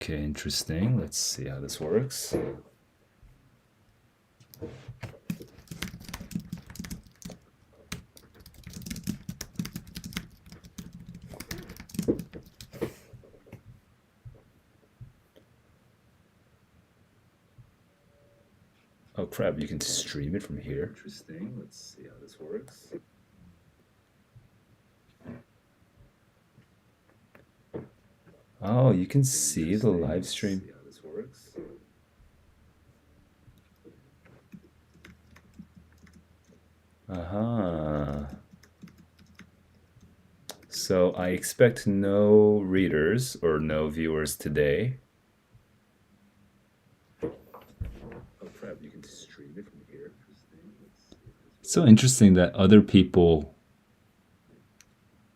Okay, interesting. Let's see how this works. Oh crap, you can stream it from here. Interesting. Let's see how this works. Oh, you can see the live stream. See how this works. Uh-huh. So I expect no readers or no viewers today. Oh crap, you can stream it from here. It's so interesting that other people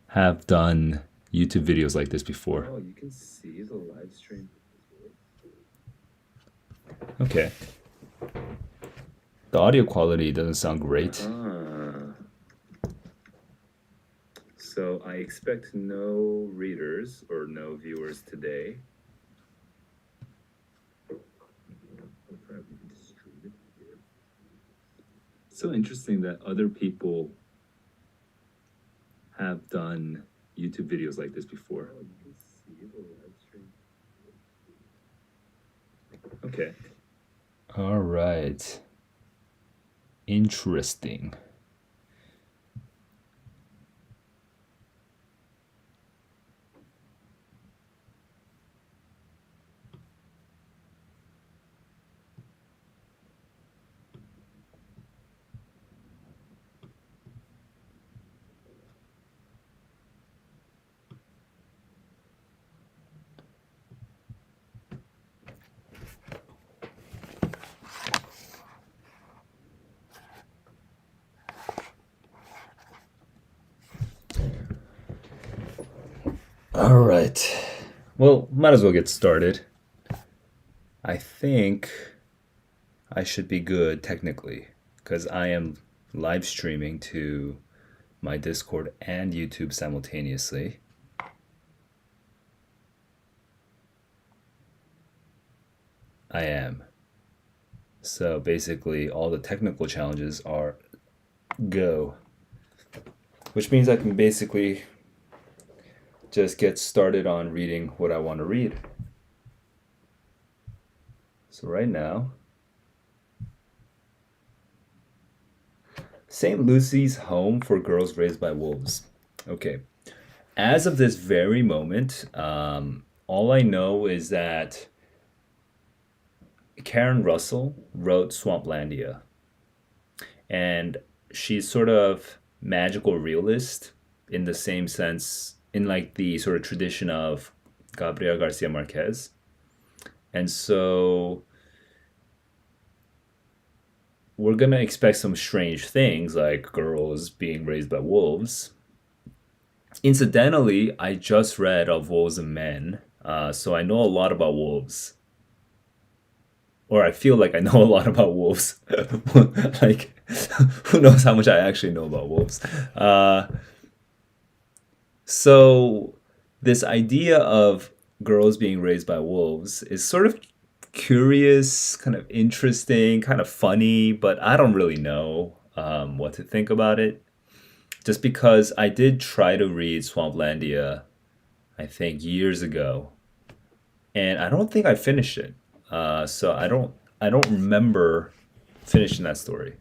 have done YouTube videos like this before. Oh, you can see the live stream. Okay. The audio quality doesn't sound great. So I expect no readers or no viewers today. So interesting that other people have done YouTube videos like this before. Oh, you can see the live stream. Okay. All right. Interesting. All right. Well, might as well get started. I think I should be good technically because I am live streaming to my Discord and YouTube simultaneously. I am. So basically, all the technical challenges are go, which means I can basically just get started on reading what I want to read. So right now, St. Lucy's Home for Girls Raised by Wolves. Okay. As of this very moment, all I know is that Karen Russell wrote Swamplandia, and she's sort of magical realist in the same sense, in like the sort of tradition of Gabriel Garcia Marquez. And so we're gonna expect some strange things like girls being raised by wolves. Incidentally, I just read Of Wolves and Men, so I know a lot about wolves. Or I feel like I know a lot about wolves. Like, who knows how much I actually know about wolves? So, this idea of girls being raised by wolves is sort of curious, kind of interesting, kind of funny, but I don't really know what to think about it. Just because I did try to read Swamplandia, I think years ago, and I don't think I finished it. So I don't remember finishing that story.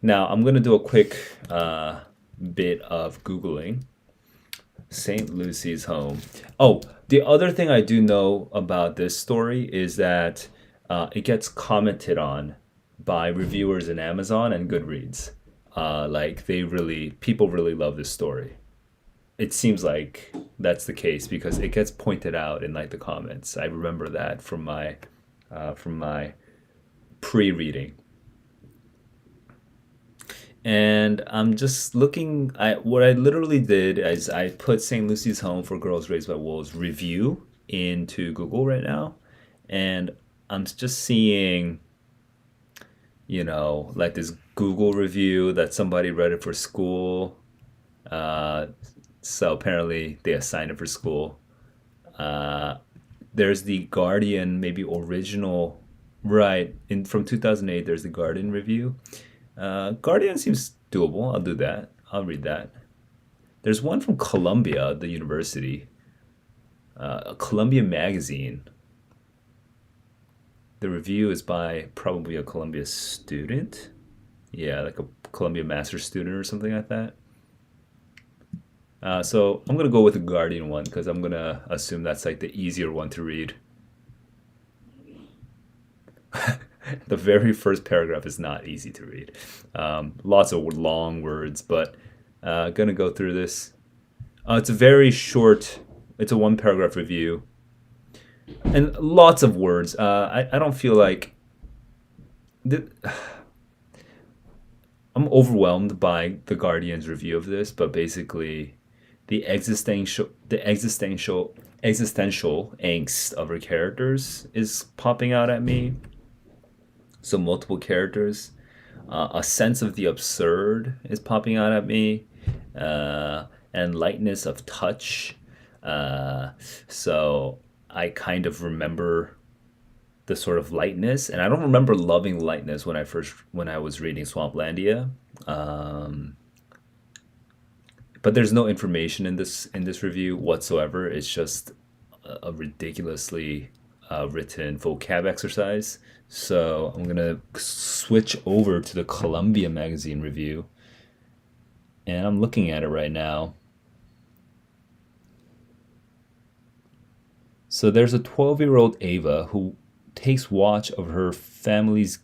Now I'm gonna do a quick bit of googling. St. Lucy's Home. Oh, the other thing I do know about this story is that it gets commented on by reviewers in Amazon and Goodreads. Like people really love this story. It seems like that's the case because it gets pointed out in like the comments. I remember that from my pre-reading. And I'm just looking. What I literally did is I put St. Lucy's Home for Girls Raised by Wolves review into Google right now, and I'm just seeing, like this Google review that somebody read it for school. Uh, so apparently they assigned it for school. Uh, there's the Guardian, maybe original, right? In from 2008, there's the Guardian review. Guardian seems doable. I'll do that. I'll read that. There's one from Columbia, the university, Columbia Magazine. The review is by probably a Columbia student. Yeah, like a Columbia master's student or something like that. So I'm gonna go with the Guardian one because I'm gonna assume that's like the easier one to read. The very first paragraph is not easy to read. Lots of long words, but gonna go through this. It's a very short. It's a one paragraph review and lots of words. I don't feel like th- I'm overwhelmed by the Guardian's review of this, but basically, the existential angst of her characters is popping out at me. So multiple characters, a sense of the absurd is popping out at me, and lightness of touch. Uh, so I kind of remember the sort of lightness, and I don't remember loving lightness when I was reading Swamplandia. Um, but there's no information in this review whatsoever. It's just a ridiculously written vocab exercise. So I'm gonna switch over to the Columbia Magazine review, and I'm looking at it right now. So there's a 12-year-old Ava who takes watch of her family's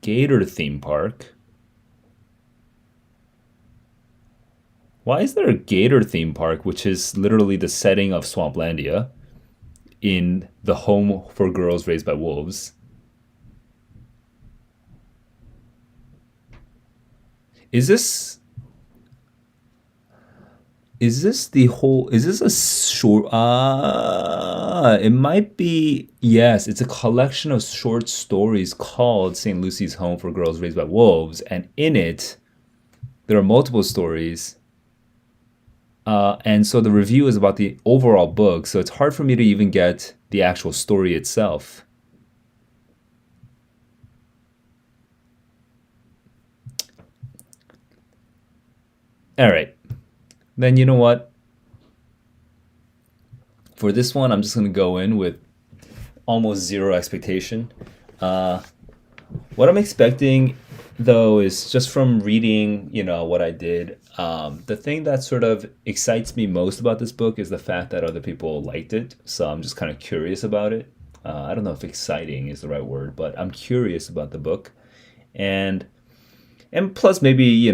gator theme park. Why is there a gator theme park, which is literally the setting of Swamplandia, in the home for girls raised by wolves? Is this is this a short it might be, yes, it's a collection of short stories called St. Lucy's Home for Girls Raised by Wolves, and in it there are multiple stories. And so the review is about the overall book, so it's hard for me to even get the actual story itself. All right, then you know what? For this one, I'm just gonna go in with almost zero expectation. Uh, what I'm expecting, though, is just from reading, what I did. The thing that sort of excites me most about this book is the fact that other people liked it. So I'm just kind of curious about it. I don't know if exciting is the right word, but I'm curious about the book. And and plus, maybe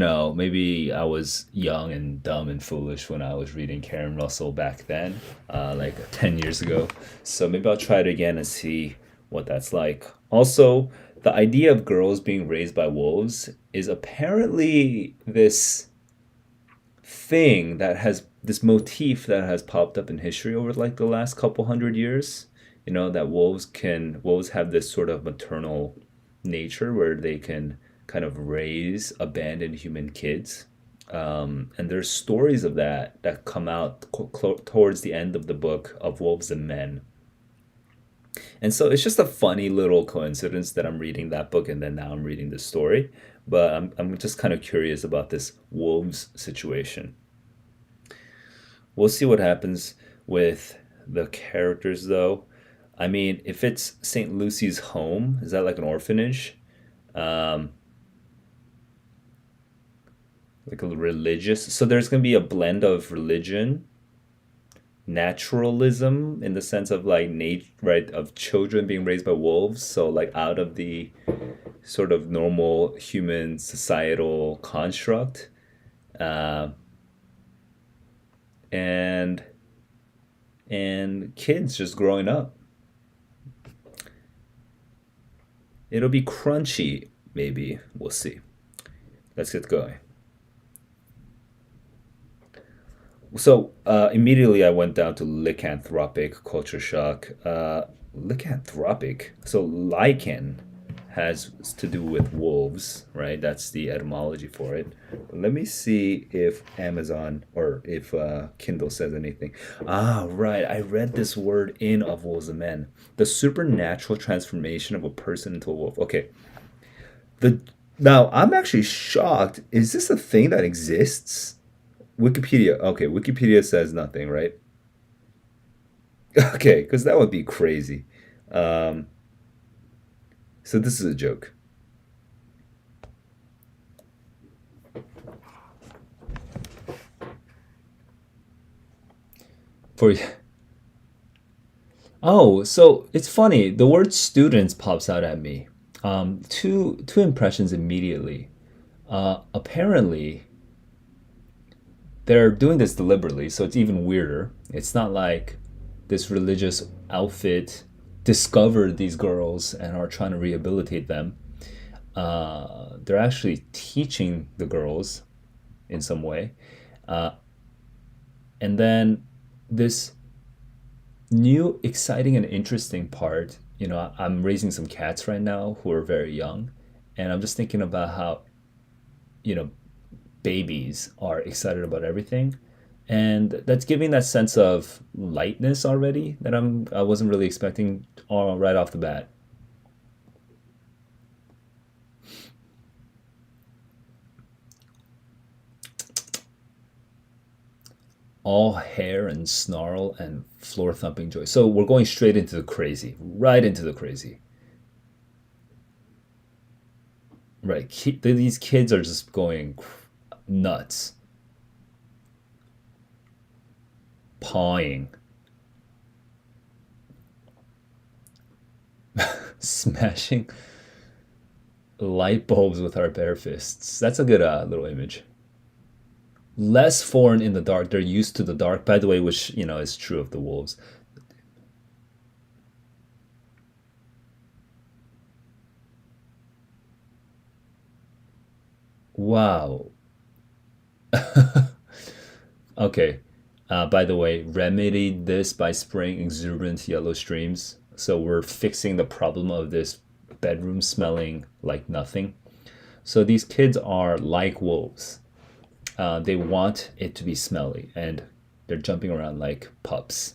I was young and dumb and foolish when I was reading Karen Russell back then, like 10 years ago. So maybe I'll try it again and see what that's like. Also, the idea of girls being raised by wolves is apparently this motif that has popped up in history over like the last couple hundred years. That wolves have this sort of maternal nature where they can kind of raise abandoned human kids. And there's stories of that come out towards the end of the book of Wolves and Men. And so it's just a funny little coincidence that I'm reading that book and then now I'm reading this story. But I'm just kind of curious about this wolves situation. We'll see what happens with the characters, though. I mean, if it's St. Lucy's home, is that like an orphanage? Um, like a religious. So there's going to be a blend of religion, naturalism in the sense of like right, of children being raised by wolves. So like out of the sort of normal human societal construct, uh, and kids just growing up. It'll be crunchy, maybe. We'll see. Let's get going. So immediately I went down to lycanthropic culture shock. Lycanthropic. So lichen has to do with wolves, right? That's the etymology for it. Let me see if Amazon or if Kindle says anything. Ah, right. I read this word in Of Wolves and Men. The supernatural transformation of a person into a wolf. Okay. The Now I'm actually shocked. Is this a thing that exists? Wikipedia. Okay, Wikipedia says nothing, right? Okay, because that would be crazy. Um, so this is a joke. For Oh, so it's funny. The word students pops out at me. Two impressions immediately. Apparently, they're doing this deliberately, so it's even weirder. It's not like this religious outfit discovered these girls and are trying to rehabilitate them. They're actually teaching the girls in some way. And then this new, exciting, and interesting part, I'm raising some cats right now who are very young. And I'm just thinking about how, you know, babies are excited about everything. And that's giving that sense of lightness already that I wasn't really expecting all right off the bat. All hair and snarl and floor thumping joy. So we're going straight into the crazy, right into the crazy. Right. These kids are just going nuts, pawing, smashing light bulbs with our bare fists. That's a good little image. Less foreign in the dark. They're used to the dark, by the way, which, is true of the wolves. Wow. Okay. By the way, remedied this by spraying exuberant yellow streams. So we're fixing the problem of this bedroom smelling like nothing. So these kids are like wolves. They want it to be smelly, and they're jumping around like pups.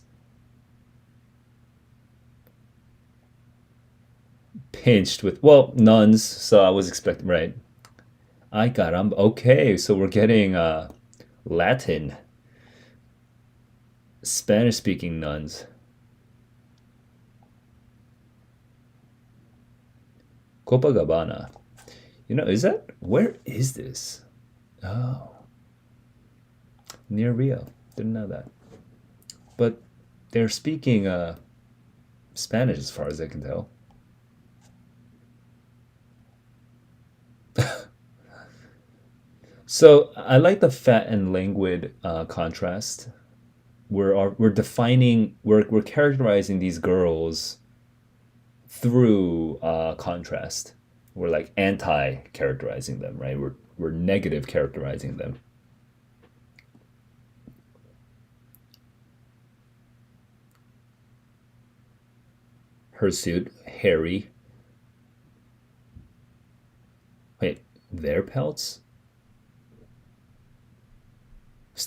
Pinched with, well, nuns, so I was expecting, right? Ay caramba. Okay, so we're getting Latin, Spanish speaking nuns. Copacabana. Where is this? Oh, near Rio. Didn't know that. But they're speaking Spanish as far as I can tell. So I like the fat and languid contrast. We're defining, we're characterizing these girls through contrast. We're like anti characterizing them, right? We're negative characterizing them. Hirsute, hairy. Wait, their pelts?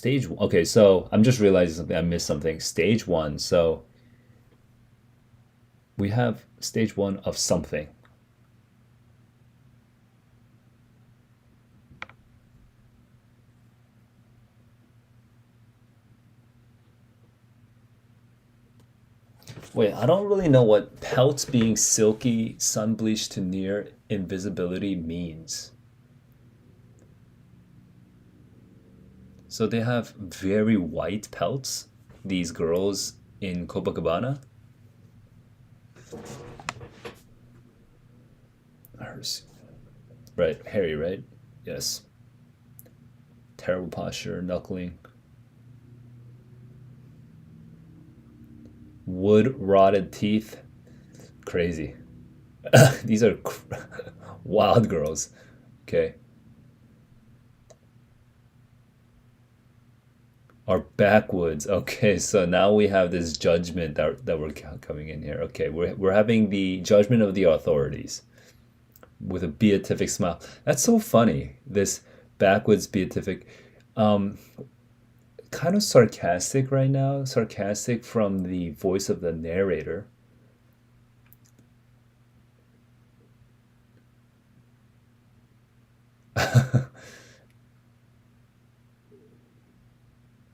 Okay, so I'm just realizing something. I missed something. Stage one. So we have stage one of something. Wait, I don't really know what pelts being silky, sun bleached to near invisibility means. So they have very white pelts, these girls in Copacabana. Hers. Right, hairy, right? Yes. Terrible posture, knuckling. Wood rotted teeth. Crazy. These are wild girls. Okay. Are backwoods. Okay, so now we have this judgment that we're coming in here. Okay, we're having the judgment of the authorities. with a beatific smile. That's so funny. This backwoods beatific, um, kind of sarcastic right now. Sarcastic from the voice of the narrator.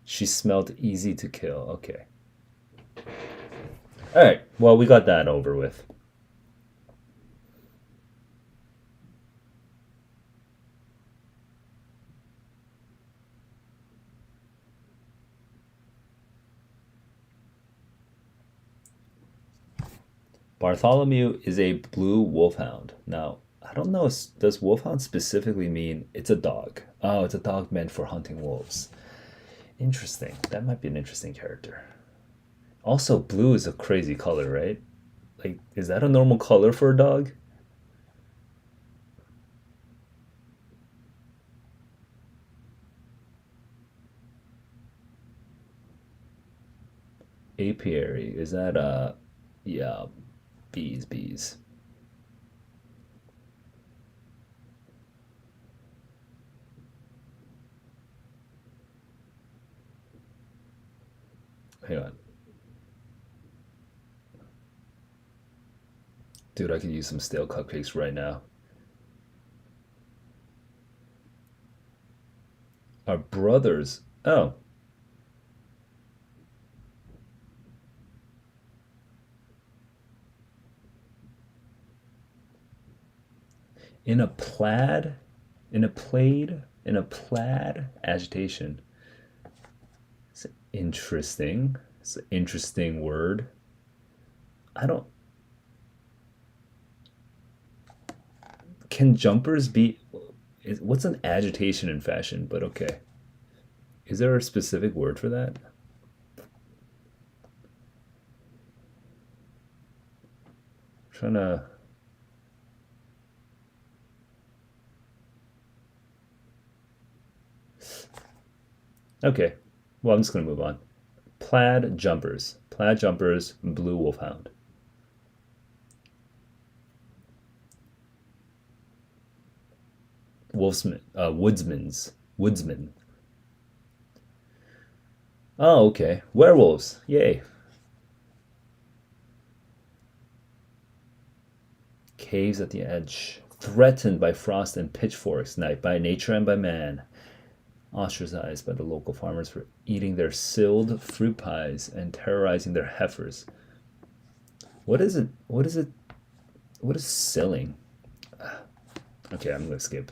She smelled easy to kill. Okay. All right. Well, we got that over with. Bartholomew is a blue wolfhound. Now, I don't know, does wolfhound specifically mean it's a dog? Oh, it's a dog meant for hunting wolves. Interesting. That might be an interesting character. Also, blue is a crazy color, right? Like, is that a normal color for a dog? Apiary. Is that yeah, bees. Hang on. Dude, I could use some stale cupcakes right now. Our brothers. Oh, in a plaid, in a plaid agitation. It's interesting. It's an interesting word. I don't. Can jumpers be? What's an agitation in fashion? But okay. Is there a specific word for that? I'm trying to. Okay. Well, I'm just gonna move on. Plaid jumpers. Plaid jumpers. Blue wolfhound. Wolfsman. Woodsman's. Woodsman. Oh, okay. Werewolves. Yay. Caves at the edge. Threatened by frost and pitchforks, night by nature and by man. Ostracized by the local farmers for eating their silled fruit pies and terrorizing their heifers. What is it? What is it? What is silling? Okay, I'm gonna skip.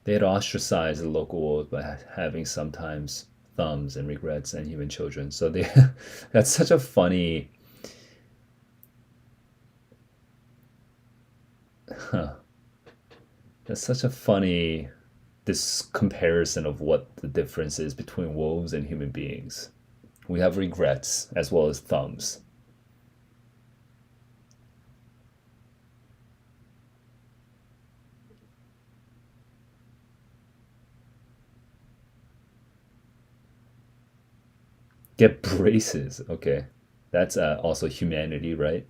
They had ostracized the local wolves by having sometimes thumbs and regrets and even children. So they that's such a funny huh, that's such a funny this comparison of what the difference is between wolves and human beings. We have regrets as well as thumbs. Get braces. Okay. That's also humanity, right?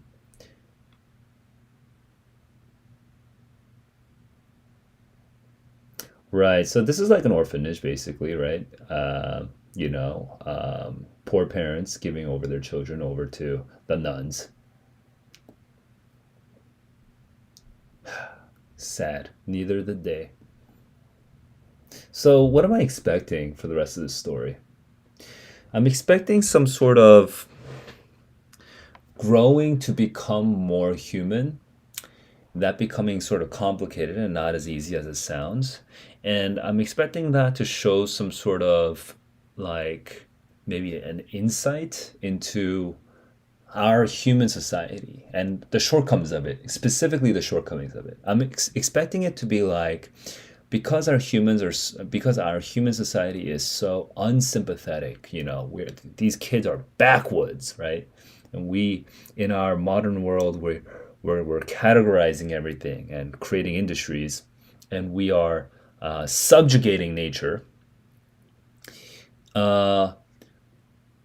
Right. So this is like an orphanage, basically, right? Poor parents giving over their children over to the nuns. Sad. Neither the day. So, what am I expecting for the rest of this story? I'm expecting some sort of growing to become more human, that becoming sort of complicated and not as easy as it sounds. And I'm expecting that to show some sort of like maybe an insight into our human society and the shortcomings of it, specifically the shortcomings of it. I'm expecting it to be like because our human society is so unsympathetic, we're these kids are backwoods, right? And we in our modern world we're categorizing everything and creating industries, and we are subjugating nature. Uh,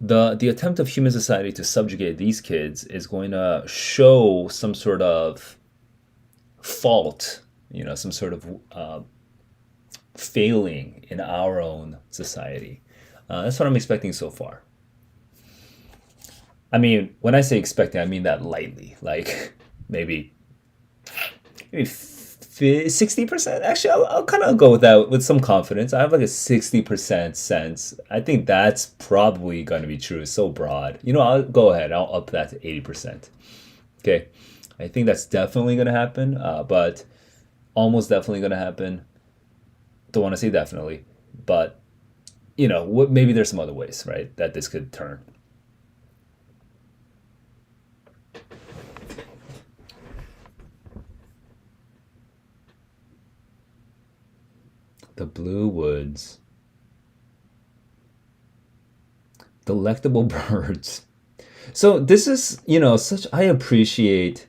the attempt of human society to subjugate these kids is going to show some sort of fault, some sort of failing in our own society. That's what I'm expecting so far. I mean, when I say expecting, I mean that lightly. Like maybe maybe 60%. Actually, I'll kind of go with that with some confidence. I have like a 60% sense. I think that's probably going to be true. It's so broad. I'll go ahead. I'll up that to 80%. Okay. I think that's definitely going to happen, but almost definitely going to happen. Don't want to say definitely, but maybe there's some other ways, right, that this could turn. The Blue Woods. Delectable birds. So this is, such I appreciate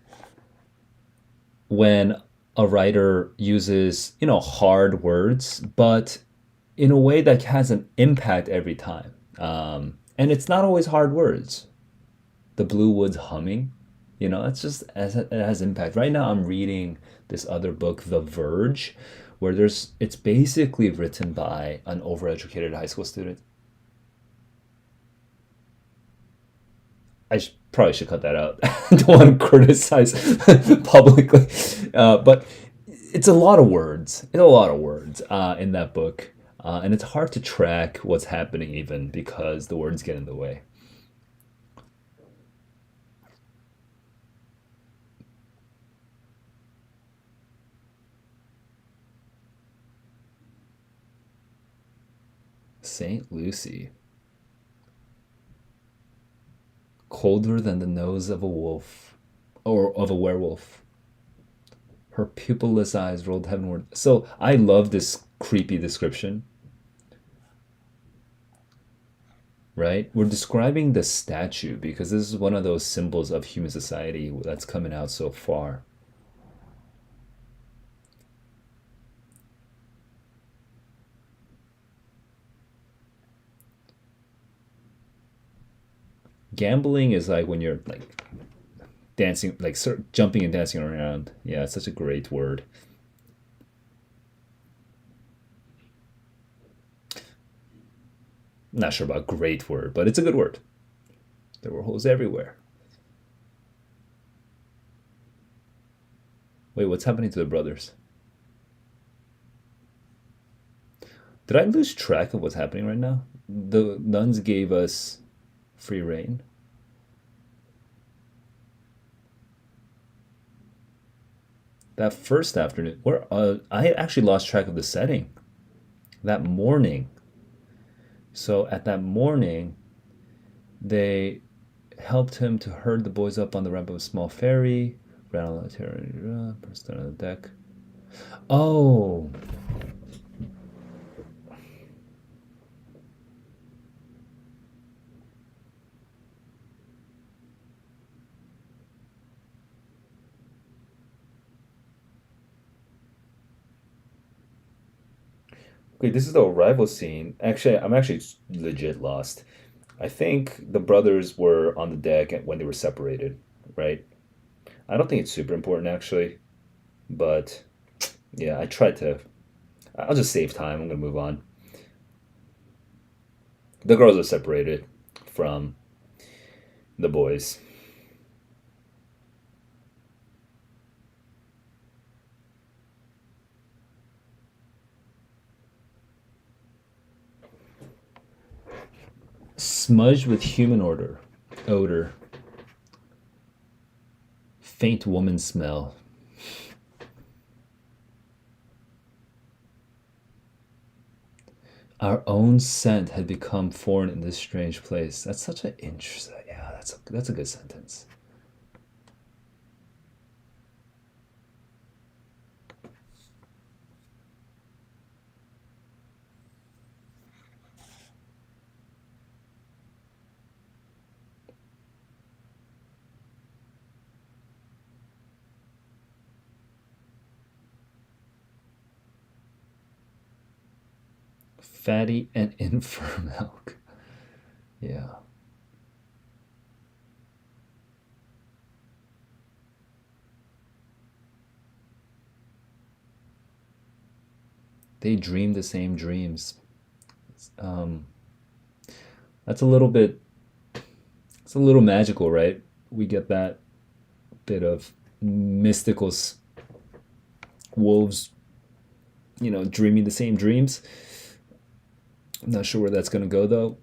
when a writer uses, hard words, but in a way that has an impact every time. And it's not always hard words. The Blue Woods humming, it's just it has impact. Right now, I'm reading this other book, The Verge, where it's basically written by an overeducated high school student. Probably should cut that out. I don't want to criticize publicly, but it's a lot of words. It's a lot of words in that book, and it's hard to track what's happening even because the words get in the way. Saint Lucy, colder than the nose of a wolf, or of a werewolf. Her pupilless eyes rolled heavenward. So I love this creepy description, right? We're describing the statue because this is one of those symbols of human society that's coming out so far. Gambling is like when you're like dancing, like jumping and dancing around. Yeah, it's such a great word. Not sure about great word, but it's a good word. There were holes everywhere. Wait, what's happening to the brothers? Did I lose track of what's happening right now? The nuns gave us free reign. That first afternoon, where I actually lost track of the setting. That morning. So at that morning, they helped him to herd the boys up on the ramp of a small ferry, ran on the terrain, pressed on the deck. Oh, okay. This is the arrival scene. Actually, I'm actually legit lost. I think the brothers were on the deck when they were separated, right? I don't think it's super important actually, but yeah, I tried to. I'll just save time. I'm gonna move on. The girls are separated from the boys. Smudged with human odor, faint woman smell. Our own scent had become foreign in this strange place. That's such an interesting. Yeah, that's a good sentence. Fatty and infirm milk. Yeah. They dream the same dreams. Um, that's a little bit, it's a little magical, right? We get that bit of mystical wolves, dreaming the same dreams. I'm not sure where that's going to go, though.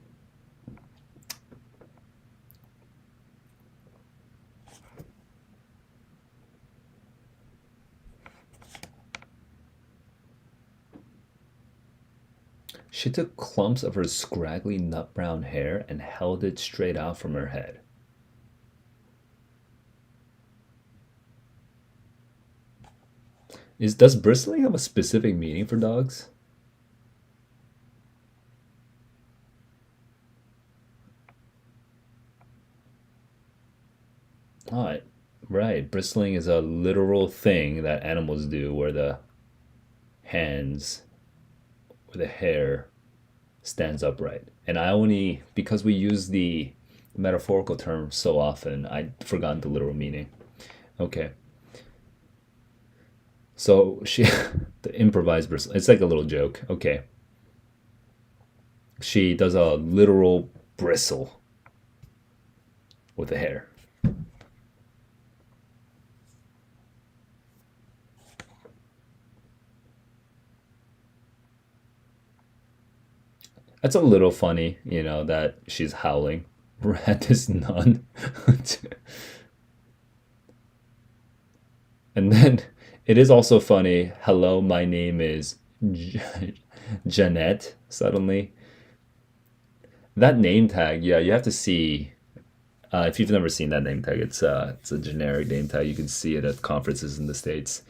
She took clumps of her scraggly nut brown hair and held it straight out from her head. Does bristling have a specific meaning for dogs? Oh, right. Bristling is a literal thing that animals do where the hands or the hair stands upright. And I only, because we use the metaphorical term so often, I forgot the literal meaning. Okay. So she, the improvised bristle, it's like a little joke. Okay. She does a literal bristle with the hair. That's a little funny, that she's howling at this nun. And then it is also funny. Hello, my name is Jeanette. Suddenly, that name tag. Yeah, you have to see. If you've never seen that name tag, it's a generic name tag. You can see it at conferences in the states.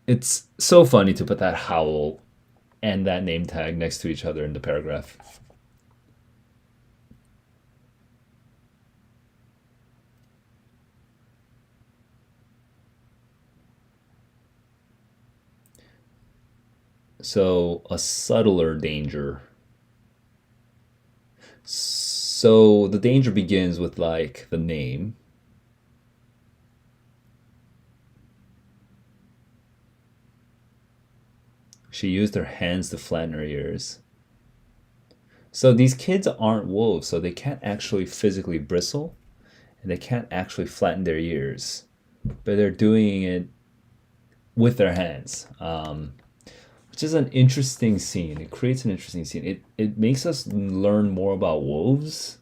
It's so funny to put that howl and that name tag next to each other in the paragraph. So a subtler danger. So the danger begins with like the name. She used her hands to flatten her ears. So these kids aren't wolves, so they can't actually physically bristle and they can't actually flatten their ears, but they're doing it with their hands, which is an interesting scene. It creates an interesting scene. It makes us learn more about wolves.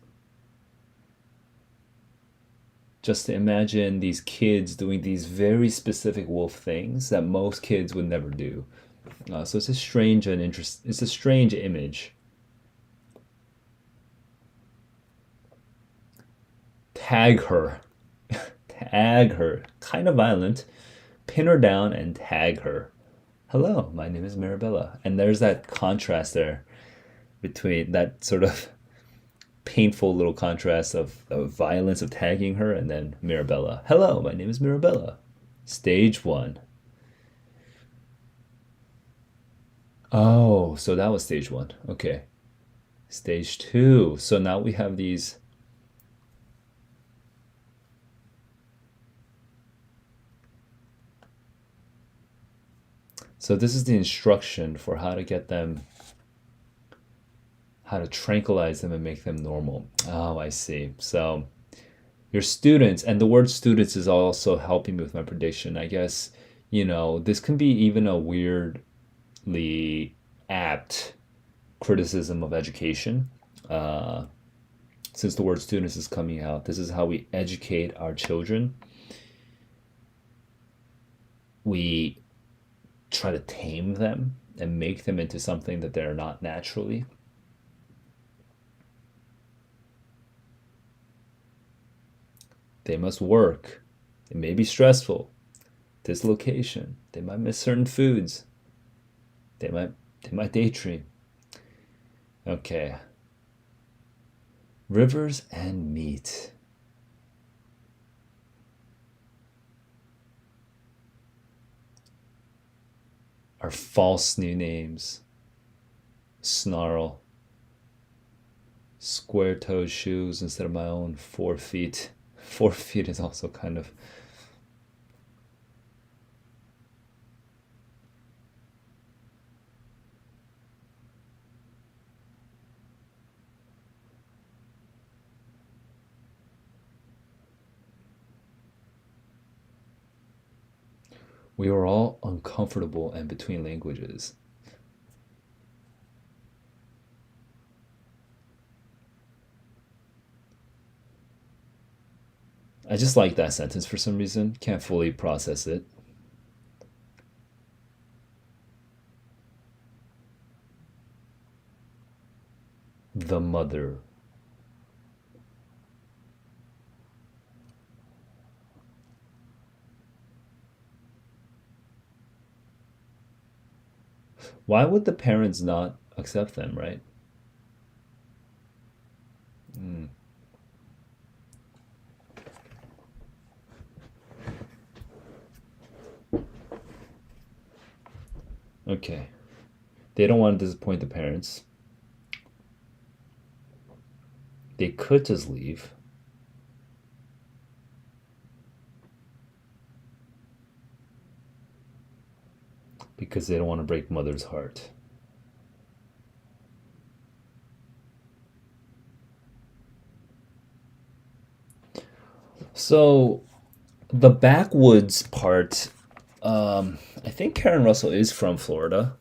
Just to imagine these kids doing these very specific wolf things that most kids would never do. So it's a strange and interest. It's a strange image. Tag her, tag her. Kind of violent. Pin her down and tag her. Hello, my name is Mirabella. And there's that contrast there between that sort of painful little contrast of violence of tagging her and then Mirabella. Hello, my name is Mirabella. Stage one. Oh, so that was stage one. Okay. Stage two. So now we have these. So this is the instruction for how to get them, how to tranquilize them and make them normal. Oh, I see. So your students, and the word students is also helping me with my prediction. I guess, this can be even a weirdly apt criticism of education. Uh, since the word students is coming out, this is how we educate our children. We try to tame them and make them into something that they're not naturally. They must work. It may be stressful. Dislocation. They might miss certain foods. They might they might daydream. Okay. Rivers and meat. Our false new names: Snarl, square toe shoes instead of my own 4 feet. 4 feet is also kind of. We were all uncomfortable and between languages. I just like that sentence for some reason. Can't fully process it. The mother. Why would the parents not accept them, right? Mm, okay. They don't want to disappoint the parents. They could just leave because they don't want to break mother's heart. So the backwoods part, I think Karen Russell is from Florida,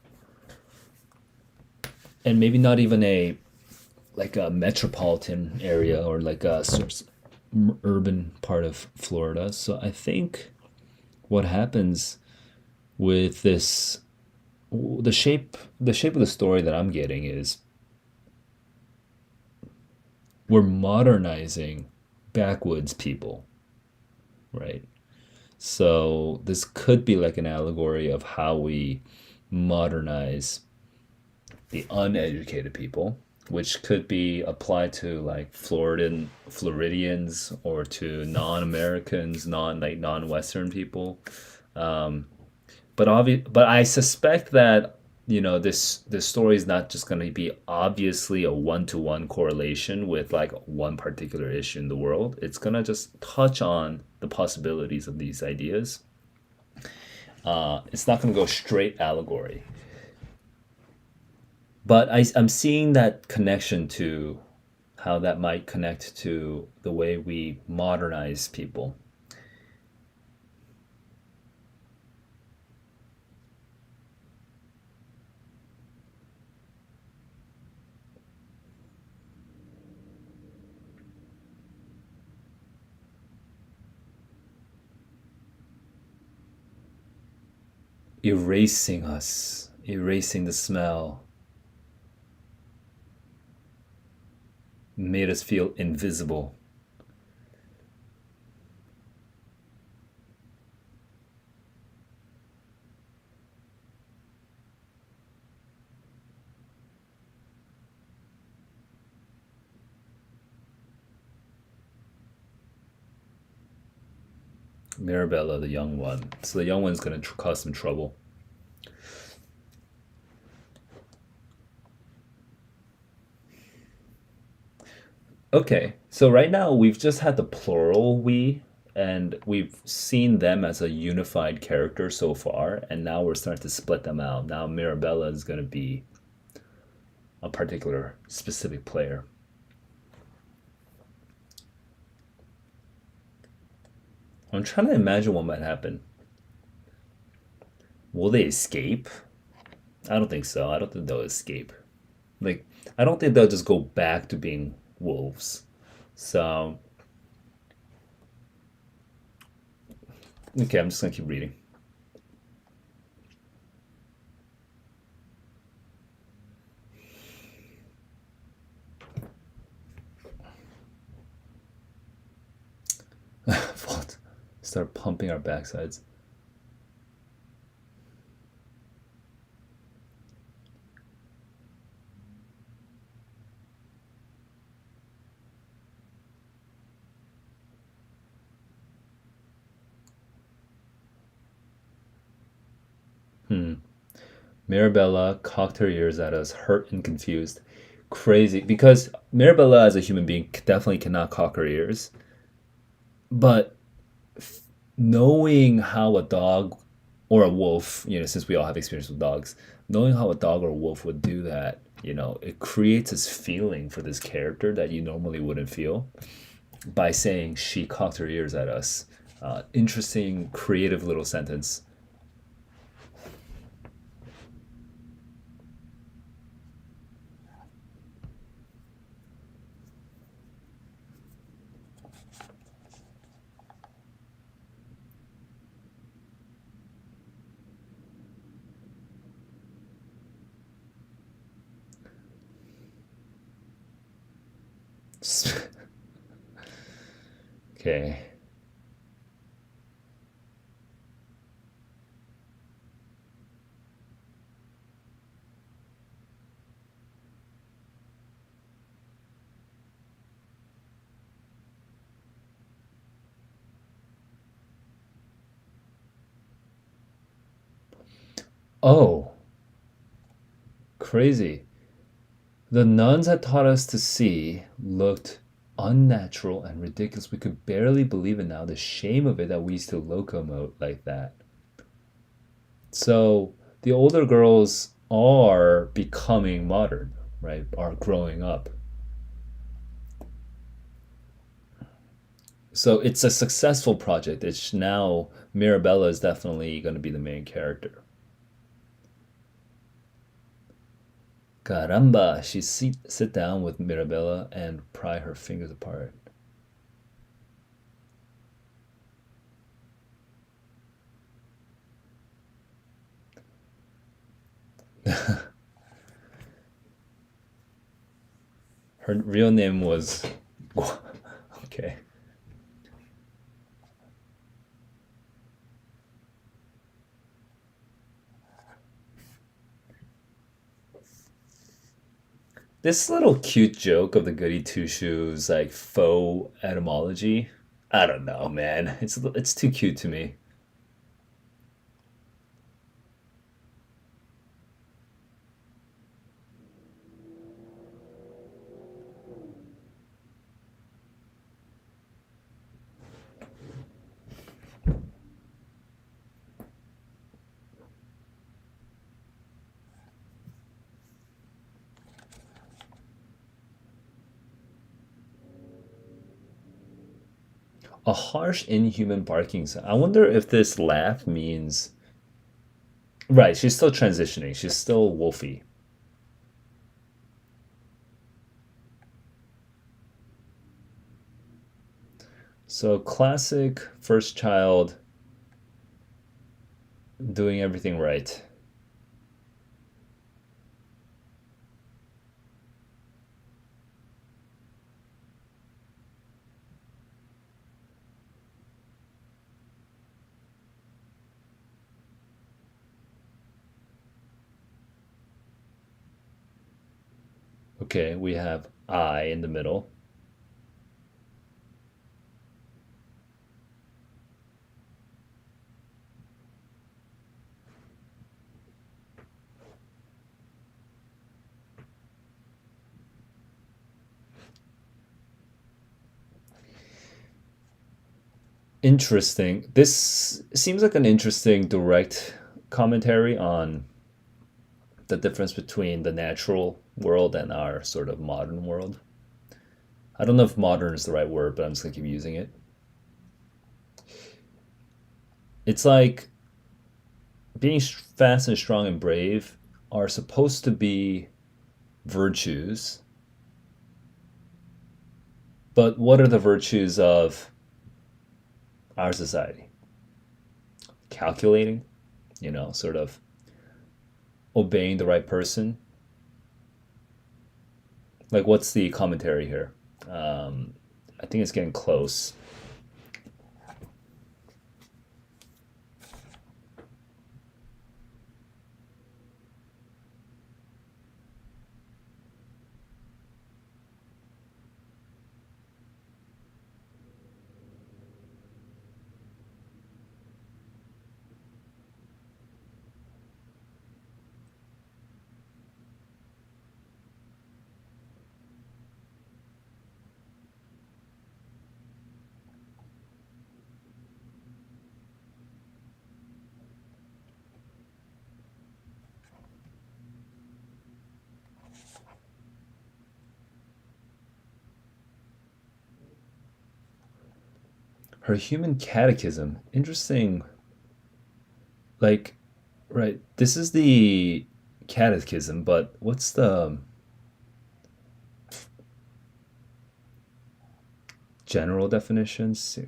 and maybe not even a like a metropolitan area or like a urban part of Florida. So I think what happens with this, the shape of the story that I'm getting is we're modernizing backwoods people, right? So this could be like an allegory of how we modernize the uneducated people, which could be applied to like Floridians or to non-Americans, non-Western people. Um, but I suspect that this story is not just going to be obviously a one-to-one correlation with like one particular issue in the world. It's going to just touch on the possibilities of these ideas. It's not going to go straight allegory, but I'm seeing that connection to how that might connect to the way we modernize people. Erasing us, erasing the smell, made us feel invisible. Mirabella, the young one. So the young one's going to cause some trouble. Okay, so right now we've just had the plural we, and we've seen them as a unified character so far, and now we're starting to split them out. Now Mirabella is going to be a particular specific player. I'm trying to imagine what might happen. Will they escape? I don't think so. I don't think they'll escape. Like, I don't think they'll just go back to being wolves. So, okay, I'm just gonna keep reading. Vault. Start pumping our backsides. Hmm. Mirabella cocked her ears at us, hurt and confused. Crazy. Because Mirabella, as a human being, definitely cannot cock her ears. But knowing how a dog or a wolf, since we all have experience with dogs, knowing how a dog or a wolf would do that, it creates this feeling for this character that you normally wouldn't feel by saying she cocked her ears at us. Interesting, creative little sentence. Okay. Oh, crazy. The nuns had taught us to see looked unnatural and ridiculous. We could barely believe it now. The shame of it that we used to locomote like that. So the older girls are becoming modern, right? Are growing up. So it's a successful project. It's now Mirabella is definitely going to be the main character. Caramba, she sit down with Mirabella and pry her fingers apart. Her real name was okay. This little cute joke of the goody two shoes like faux etymology. I don't know, man. It's too cute to me. A harsh, inhuman barking sound. I wonder if this laugh means. Right, she's still transitioning. She's still wolfy. So, classic first child doing everything right. Okay, we have I in the middle. Interesting. This seems like an interesting direct commentary on the difference between the natural world and our sort of modern world. I don't know if modern is the right word, but I'm just gonna keep using it. It's like being fast and strong and brave are supposed to be virtues, but what are the virtues of our society? Calculating, sort of obeying the right person. Like, what's the commentary here? I think it's getting close. Her human catechism. Interesting. Like, right. This is the catechism, but what's the general definitions?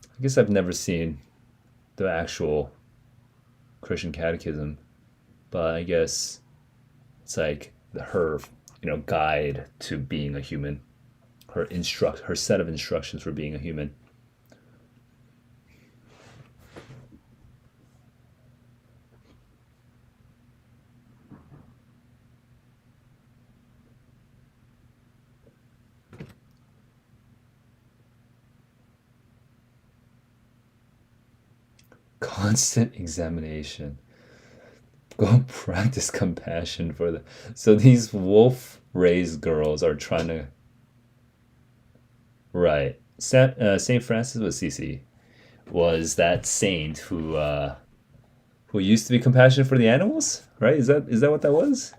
I guess I've never seen the actual Christian catechism, but I guess it's like her, guide to being a human. Her set of instructions for being a human. Constant examination. Go practice compassion for the. So these wolf raised girls are trying to. Right. Saint Francis of Assisi was that saint who used to be compassionate for the animals, right? Is that what that was?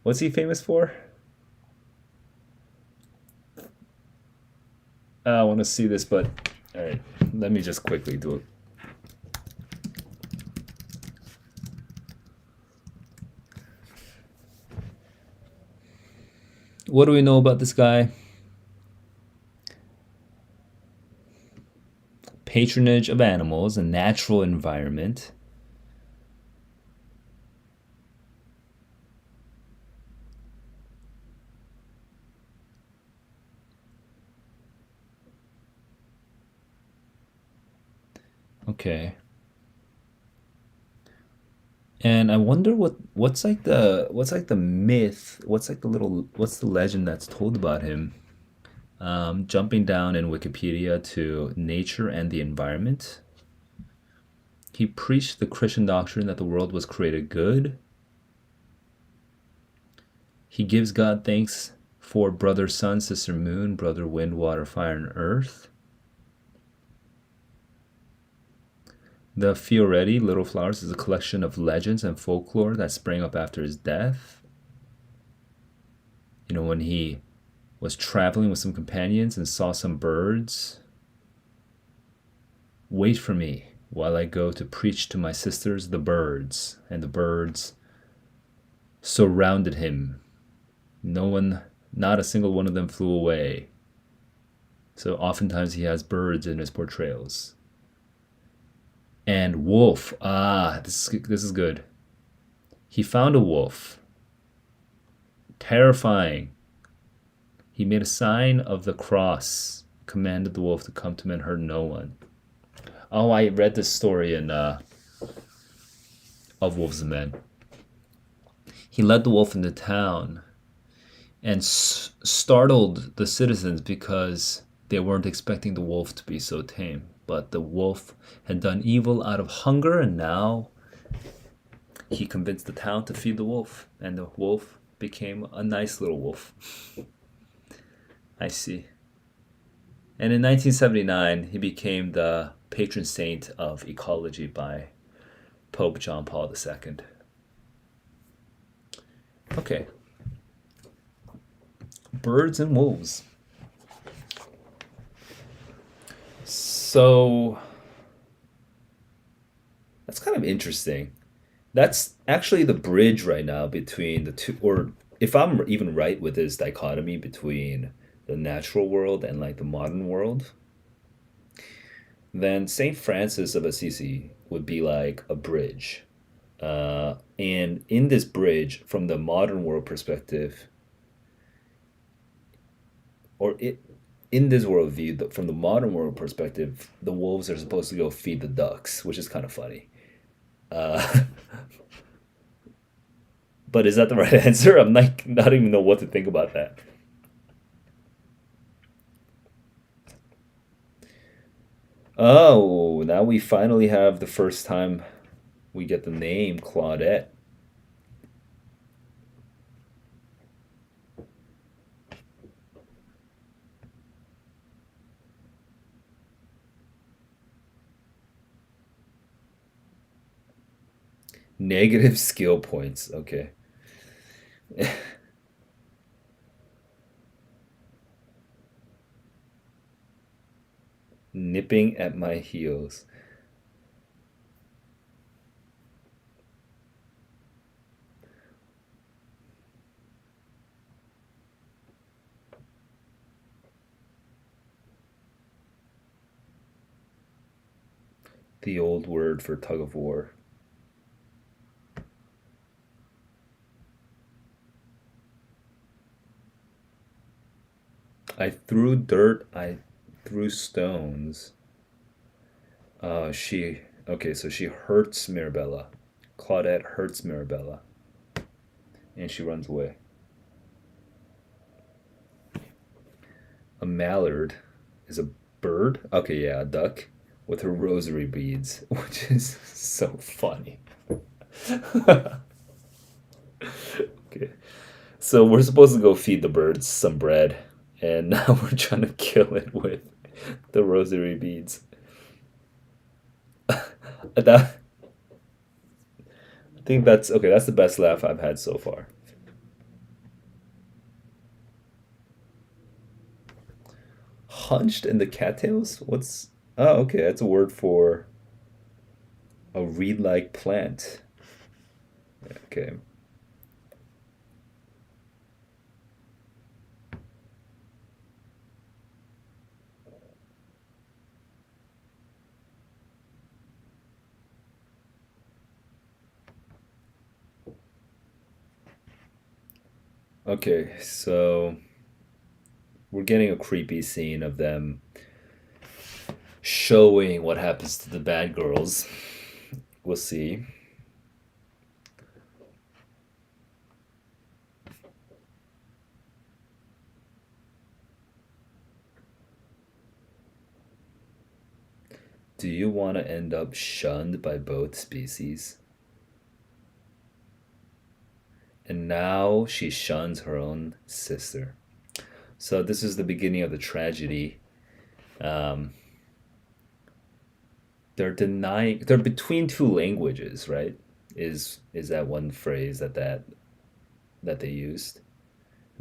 What's he famous for? I want to see this, but all right, let me just quickly do it. What do we know about this guy? Patronage of animals and natural environment. Okay. And I wonder what's like the myth, what's the legend that's told about him? Jumping down in Wikipedia to nature and the environment. He preached the Christian doctrine that the world was created good. He gives God thanks for brother sun, sister moon, brother wind, water, fire, and earth. The Fioretti, Little Flowers, is a collection of legends and folklore that sprang up after his death. When he was traveling with some companions and saw some birds. Wait for me while I go to preach to my sisters, the birds. And the birds surrounded him. Not a single one of them flew away. So oftentimes he has birds in his portrayals. And wolf. This is good. He found a wolf. Terrifying. He made a sign of the cross, commanded the wolf to come to him and hurt no one. Oh, I read this story in Of Wolves and Men. He led the wolf into town and startled the citizens because they weren't expecting the wolf to be so tame. But the wolf had done evil out of hunger, and now he convinced the town to feed the wolf, and the wolf became a nice little wolf. I see. And in 1979, he became the patron saint of ecology by Pope John Paul II. Okay. Birds and wolves. So that's kind of interesting. That's actually the bridge right now between the two, or if I'm even right with this dichotomy between the natural world and like the modern world, then Saint Francis of Assisi would be like a bridge. And in this bridge, from the modern world perspective, or in this worldview, from the modern world perspective, the wolves are supposed to go feed the ducks, which is kind of funny. Uh, but is that the right answer? I'm like not even know what to think about that. Oh, now we finally have the first time we get the name Claudette. Negative skill points. Okay. Nipping at my heels. The old word for tug of war. I threw dirt. I threw stones. She. Okay, so she hurts Mirabella. Claudette hurts Mirabella, and she runs away. A mallard is a bird. Okay, yeah, a duck with her rosary beads, which is so funny. Okay, so we're supposed to go feed the birds some bread, and now we're trying to kill it with the rosary beads. That I think that's okay. That's the best laugh I've had so far. Hunched in the cattails? What's? Oh, okay. That's a word for a reed-like plant. Okay. Okay. So we're getting a creepy scene of them showing what happens to the bad girls. We'll see. Do you want to end up shunned by both species? And now she shuns her own sister. So this is the beginning of the tragedy. Um, they're denying. They're between two languages, right? Is that one phrase that they used?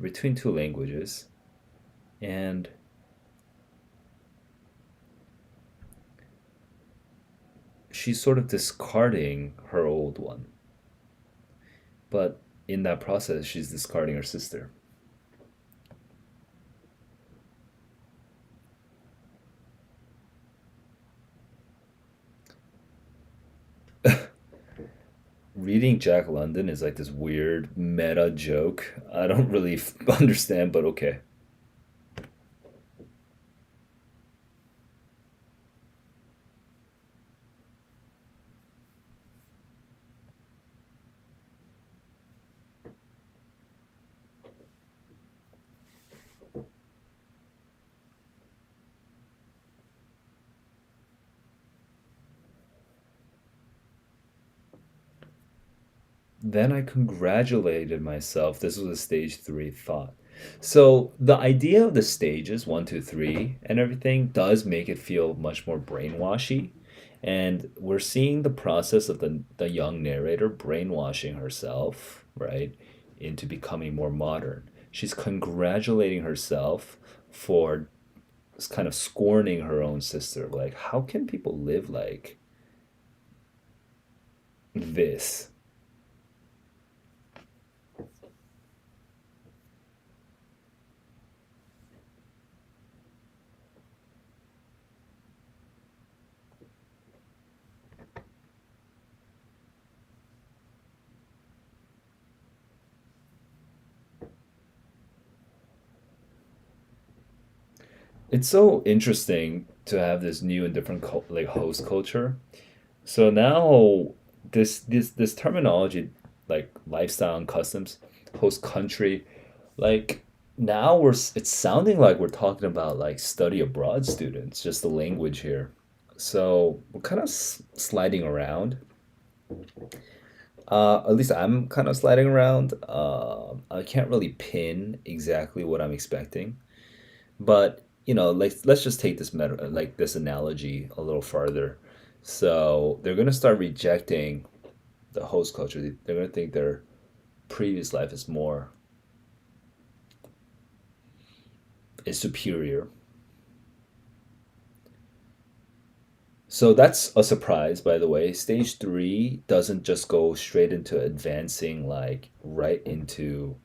Between two languages, and she's sort of discarding her old one. But in that process, she's discarding her sister. Reading Jack London is like this weird meta joke. I don't really understand, but okay. Then I congratulated myself. This was a stage three thought. So the idea of the stages, one, two, three, and everything does make it feel much more brainwashy. And we're seeing the process of the young narrator brainwashing herself, right, into becoming more modern. She's congratulating herself for kind of scorning her own sister. Like, how can people live like this? It's so interesting to have this new and different like host culture. So now this terminology like lifestyle and customs, host country, like now it's sounding like we're talking about like study abroad students, just the language here. So we're kind of sliding around. At least I'm kind of sliding around. I can't really pin exactly what I'm expecting. But let's just take this like this analogy a little farther. So they're gonna start rejecting the host culture. They're gonna think their previous life is superior. So that's a surprise, by the way. Stage three doesn't just go straight into advancing, like right into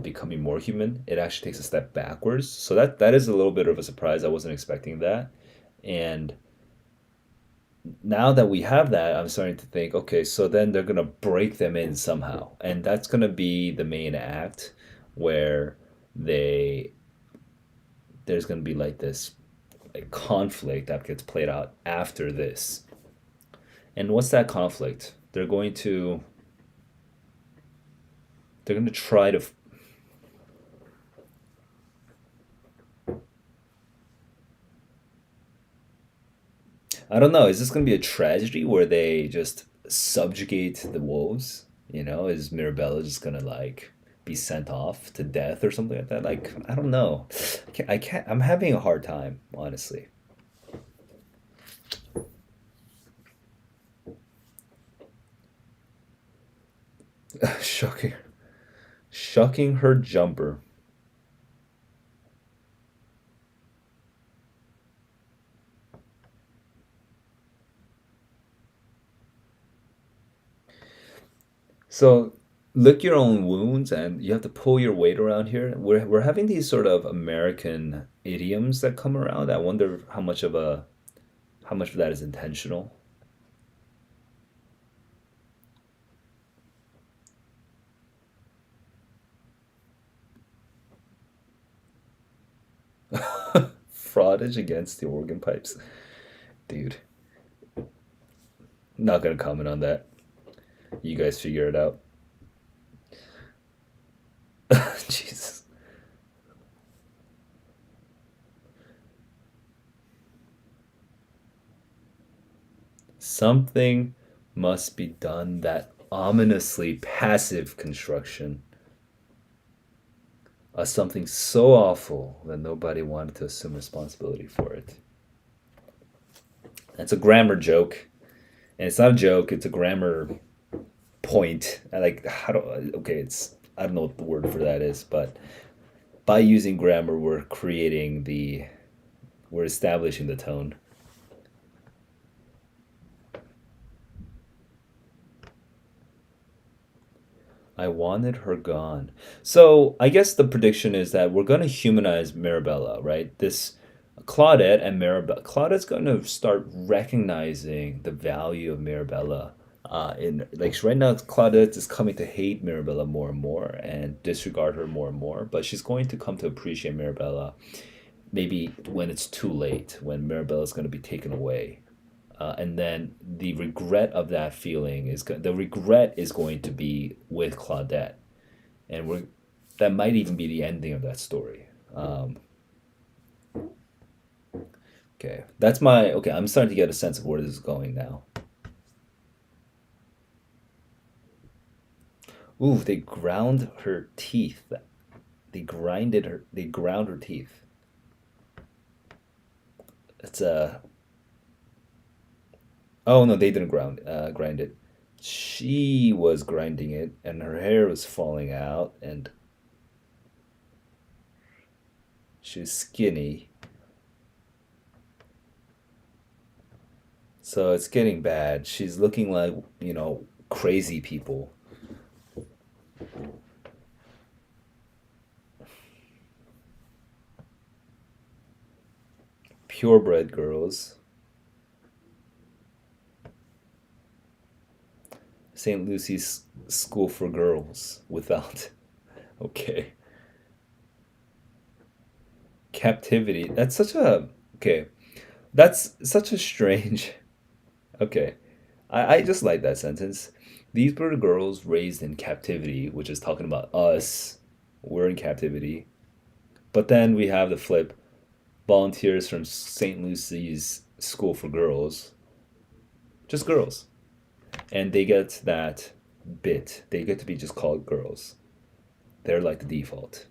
becoming more human. It actually takes a step backwards. So that is a little bit of a surprise. I wasn't expecting that. And now that we have that, I'm starting to think, okay, so then they're gonna break them in somehow, and that's gonna be the main act where they there's gonna be like this like conflict that gets played out after this. And what's that conflict? They're going to try to I don't know, is this going to be a tragedy where they just subjugate the wolves? You know, is Mirabella just going to like be sent off to death or something like that? Like, I don't know. I'm having a hard time, honestly. Shocking. Shucking her jumper. So lick your own wounds, and you have to pull your weight around here. We're having these sort of American idioms that come around. I wonder how much of that is intentional. Fraudage against the organ pipes. Dude, not gonna comment on that. You guys figure it out. Jesus. Something must be done, that ominously passive construction. Something so awful that nobody wanted to assume responsibility for it. That's a grammar joke. And it's not a joke, it's a grammar point. I like how do okay, it's I don't know what the word for that is, but by using grammar we're establishing the tone. I wanted her gone. So I guess the prediction is that we're going to humanize Mirabella, right? This Claudette and Mirabella. Claudette's going to start recognizing the value of Mirabella. In like right now, Claudette is coming to hate Mirabella more and more and disregard her more and more. But she's going to come to appreciate Mirabella maybe when it's too late, when Mirabella's going to be taken away. And then the regret of that feeling the regret is going to be with Claudette, and we're that might even be the ending of that story. Okay, that's my okay. I'm starting to get a sense of where this is going now. Ooh, they ground her teeth. They ground her teeth. It's a oh no, they didn't grind it. She was grinding it, and her hair was falling out, and she was skinny. So it's getting bad. She's looking like, crazy people. Purebred girls. St. Lucy's School for Girls without. Okay. Captivity. That's such a. Okay. That's such a strange. Okay. I just like that sentence. These were the girls raised in captivity, which is talking about us. We're in captivity. But then we have the flip volunteers from St. Lucy's School for Girls, just girls. And they get that bit. They get to be just called girls. They're like the default.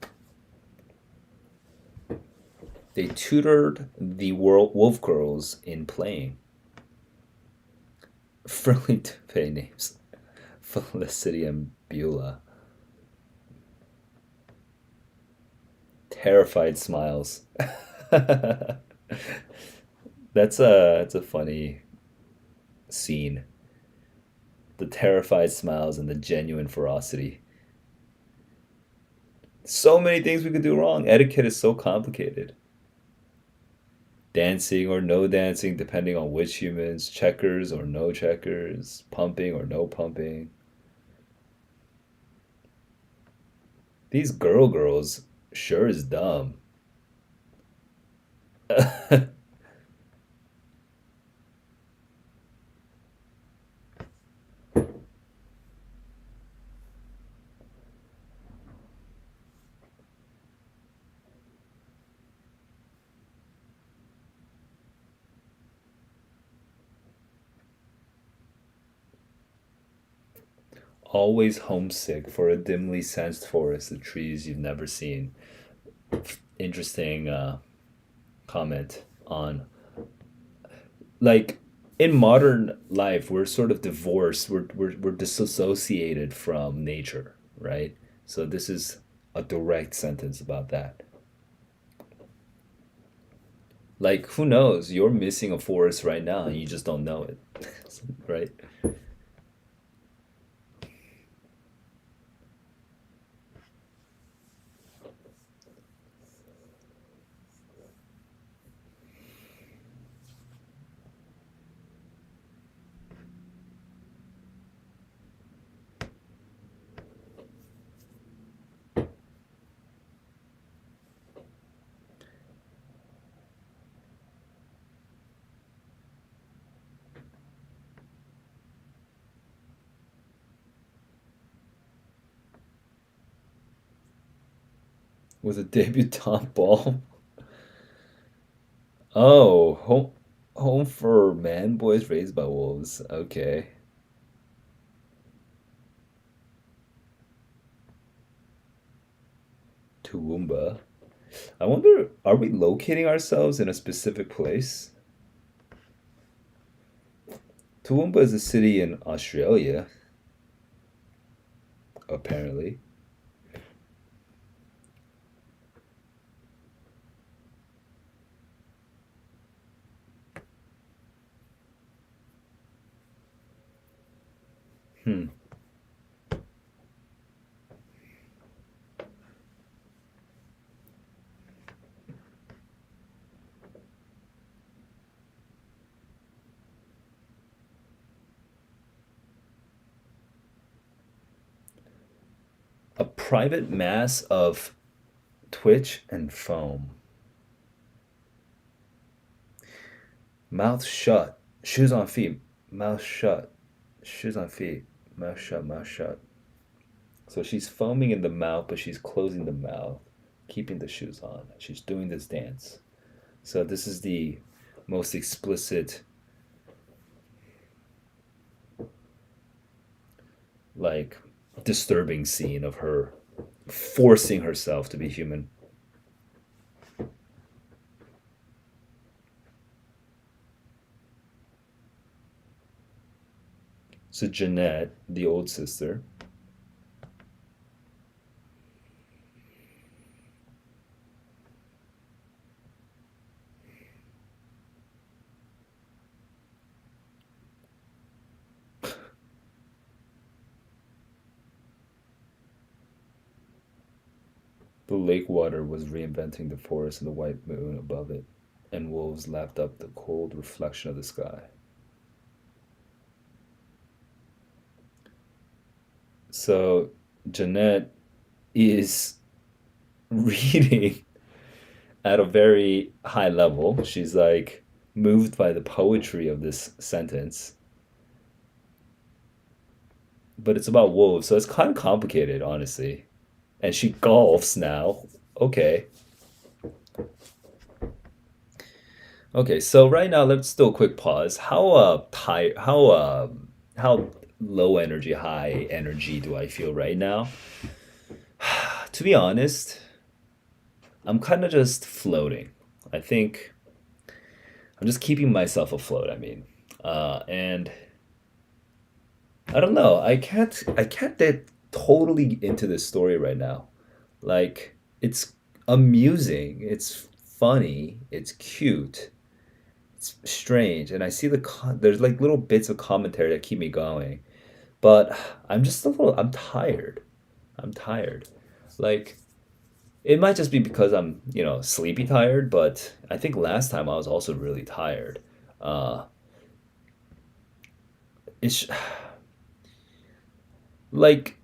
They tutored the wolf girls in playing. Frilly toupee names. Felicity and Beulah. Terrified smiles. That That's a funny scene. The terrified smiles and the genuine ferocity. So many things we could do wrong. Etiquette is so complicated. Dancing or no dancing, depending on which humans, checkers or no checkers, pumping or no pumping. These girls sure is dumb. Always homesick for a dimly sensed forest of trees you've never seen. Interesting comment on, like, in modern life we're sort of divorced, we're disassociated from nature, right? So this is a direct sentence about that. Like, who knows, you're missing a forest right now and you just don't know it. Right? With a debutante ball. Oh, home for man boys raised by wolves. Okay. Toowoomba. I wonder, are we locating ourselves in a specific place? Toowoomba is a city in Australia, apparently. Hmm. A private mass of twitch and foam. Mouth shut. Shoes on feet. Mouth shut. Shoes on feet. Mouth shut. Mouth shut. So she's foaming in the mouth, but she's closing the mouth, keeping the shoes on. She's doing this dance. So this is the most explicit, like, disturbing scene of her forcing herself to be human. So Jeanette, the old sister, the lake water was reinventing the forest and the white moon above it, and wolves lapped up the cold reflection of the sky. So Jeanette is reading at a very high level. She's like moved by the poetry of this sentence, but it's about wolves, so it's kind of complicated, honestly. And she golfs now. Okay. Okay, so right now let's do a quick pause. How low energy, high energy do I feel right now? To be honest, I'm kind of just floating. I think I'm just keeping myself afloat, I mean. And I don't know. I can't get totally into this story right now. Like, it's amusing, it's funny, it's cute. It's strange, and I see there's like little bits of commentary that keep me going, but I'm just a little. I'm tired. I'm tired. Like it might just be because I'm, sleepy tired, but I think last time I was also really tired. Uh, it's like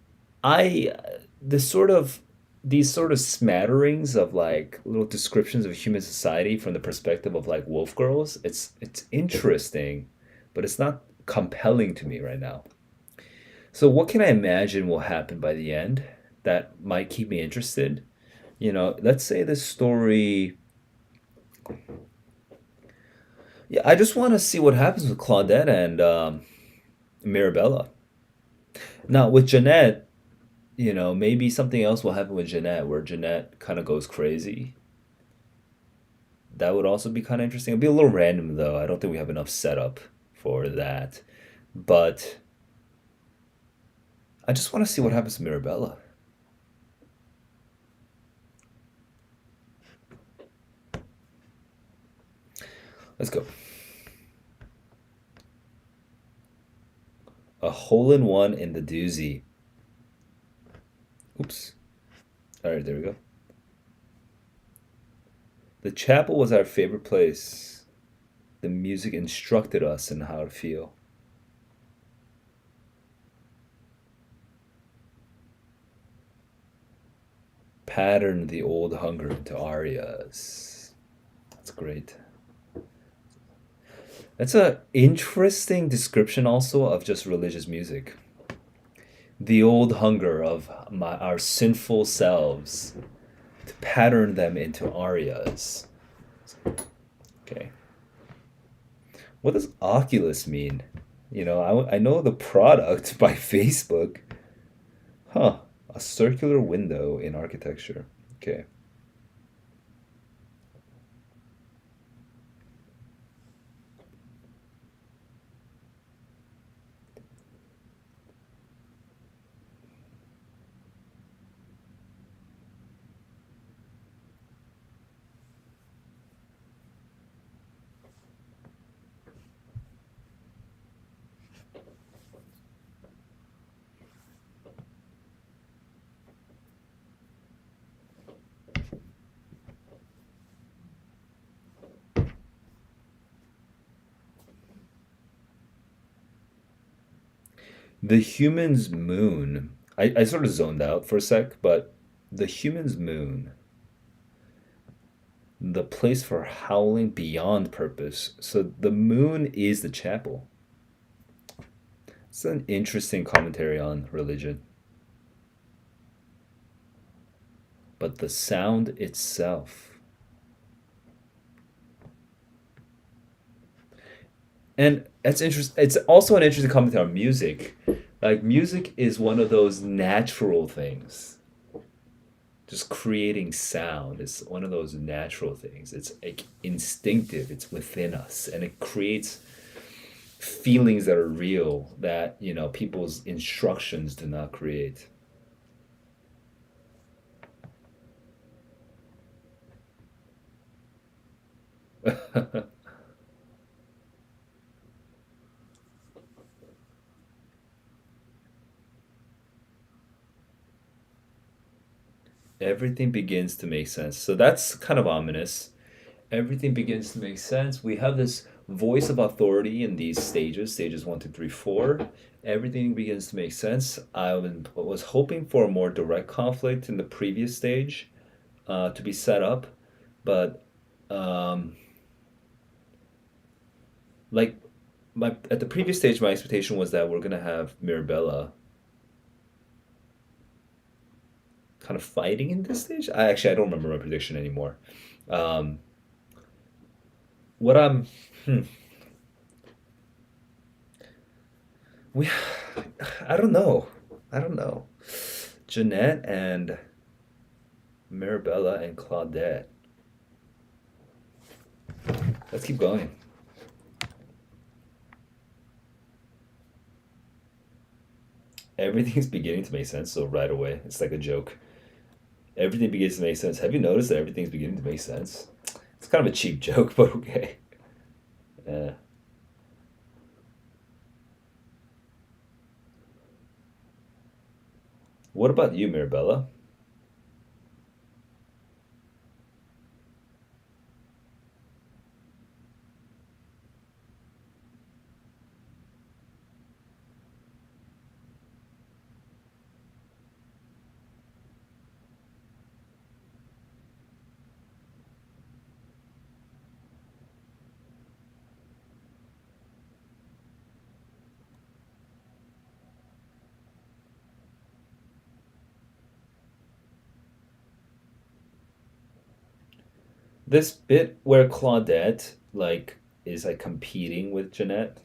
I this sort of these sort of smatterings of like little descriptions of human society from the perspective of like wolf girls. It's interesting, but it's not compelling to me right now. So what can I imagine will happen by the end that might keep me interested? Let's say this story. Yeah, I just want to see what happens with Claudette and Mirabella. Now with Jeanette, maybe something else will happen with Jeanette where Jeanette kind of goes crazy. That would also be kind of interesting. It'd be a little random though. I don't think we have enough setup for that. But I just want to see what happens to Mirabella. Let's go. A hole in one in the doozy. Oops. All right, there we go. The chapel was our favorite place. The music instructed us in how to feel. Pattern the old hunger into arias. That's great. That's a interesting description also of just religious music. The old hunger of our sinful selves to pattern them into arias. Okay. What does Oculus mean? I know the product by Facebook. Huh. A circular window in architecture. Okay. The human's moon. I sort of zoned out for a sec, but the human's moon, the place for howling beyond purpose. So the moon is the chapel. It's an interesting commentary on religion. But the sound itself. And that's interesting. It's also an interesting commentary on music. Like music is one of those natural things. Just creating sound is one of those natural things. It's like instinctive. It's within us, and it creates feelings that are real that people's instructions do not create. Everything begins to make sense. So that's kind of ominous. Everything begins to make sense. We have this voice of authority in these stages 1, 2, 3, 4. Everything begins to make sense. I was hoping for a more direct conflict in the previous stage to be set up, but um, like at the previous stage, my expectation was that we're gonna have Mirabella kind of fighting in this stage. I don't remember my prediction anymore. Um, what I'm hmm, we I don't know. I don't know. Jeanette and Mirabella and Claudette. Let's keep going. Everything's beginning to make sense. So right away, it's like a joke. Everything begins to make sense. Have you noticed that everything's beginning to make sense? It's kind of a cheap joke, but okay. Yeah. What about you, Mirabella? This bit where Claudette is like competing with Jeanette,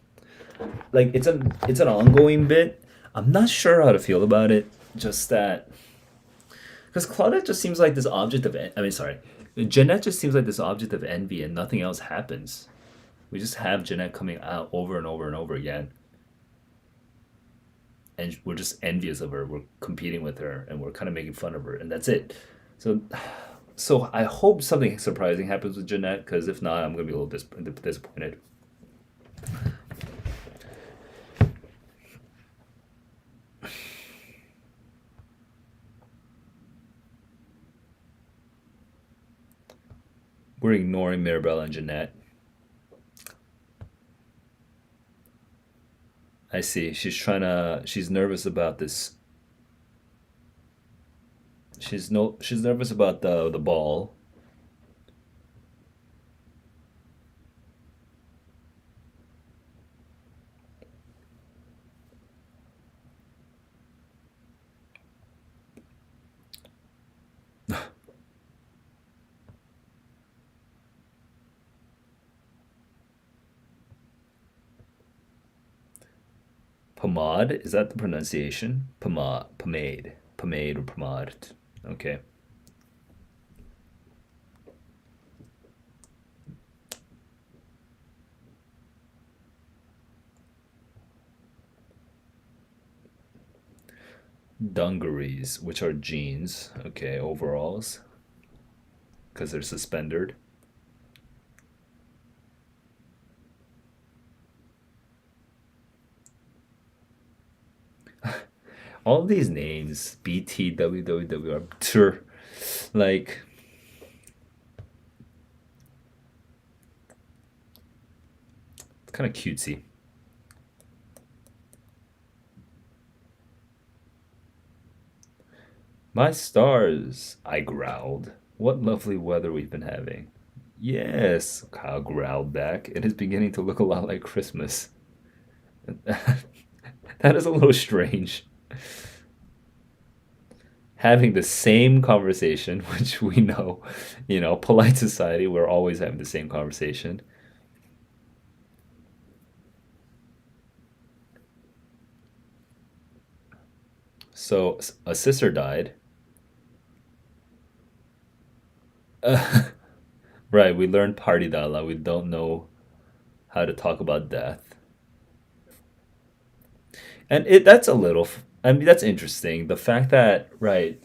like it's an ongoing bit. I'm not sure how to feel about it. Just that because Claudette just seems like this object of I mean, sorry, Jeanette just seems like this object of envy, and nothing else happens. We just have Jeanette coming out over and over and over again, and we're just envious of her. We're competing with her, and we're kind of making fun of her, and that's it. So, so I hope something surprising happens with Jeanette, because if not, I'm gonna be a little disappointed. We're ignoring Mirabelle and Jeanette. I see. She's nervous about this. She's nervous about the ball. Pomade, is that the pronunciation? Pomade or pomade. Okay. Dungarees, which are jeans. Okay, overalls, because they're suspendered. All these names, BT, WWW, are sure, like, kind of cutesy. My stars, I growled. What lovely weather we've been having. Yes, Kyle growled back. It is beginning to look a lot like Christmas. That is a little strange. Having the same conversation, which we know, polite society, we're always having the same conversation. So a sister died. Right, we learned party dialogue. We don't know how to talk about death. And that's a little, I mean, that's interesting. The fact that, right,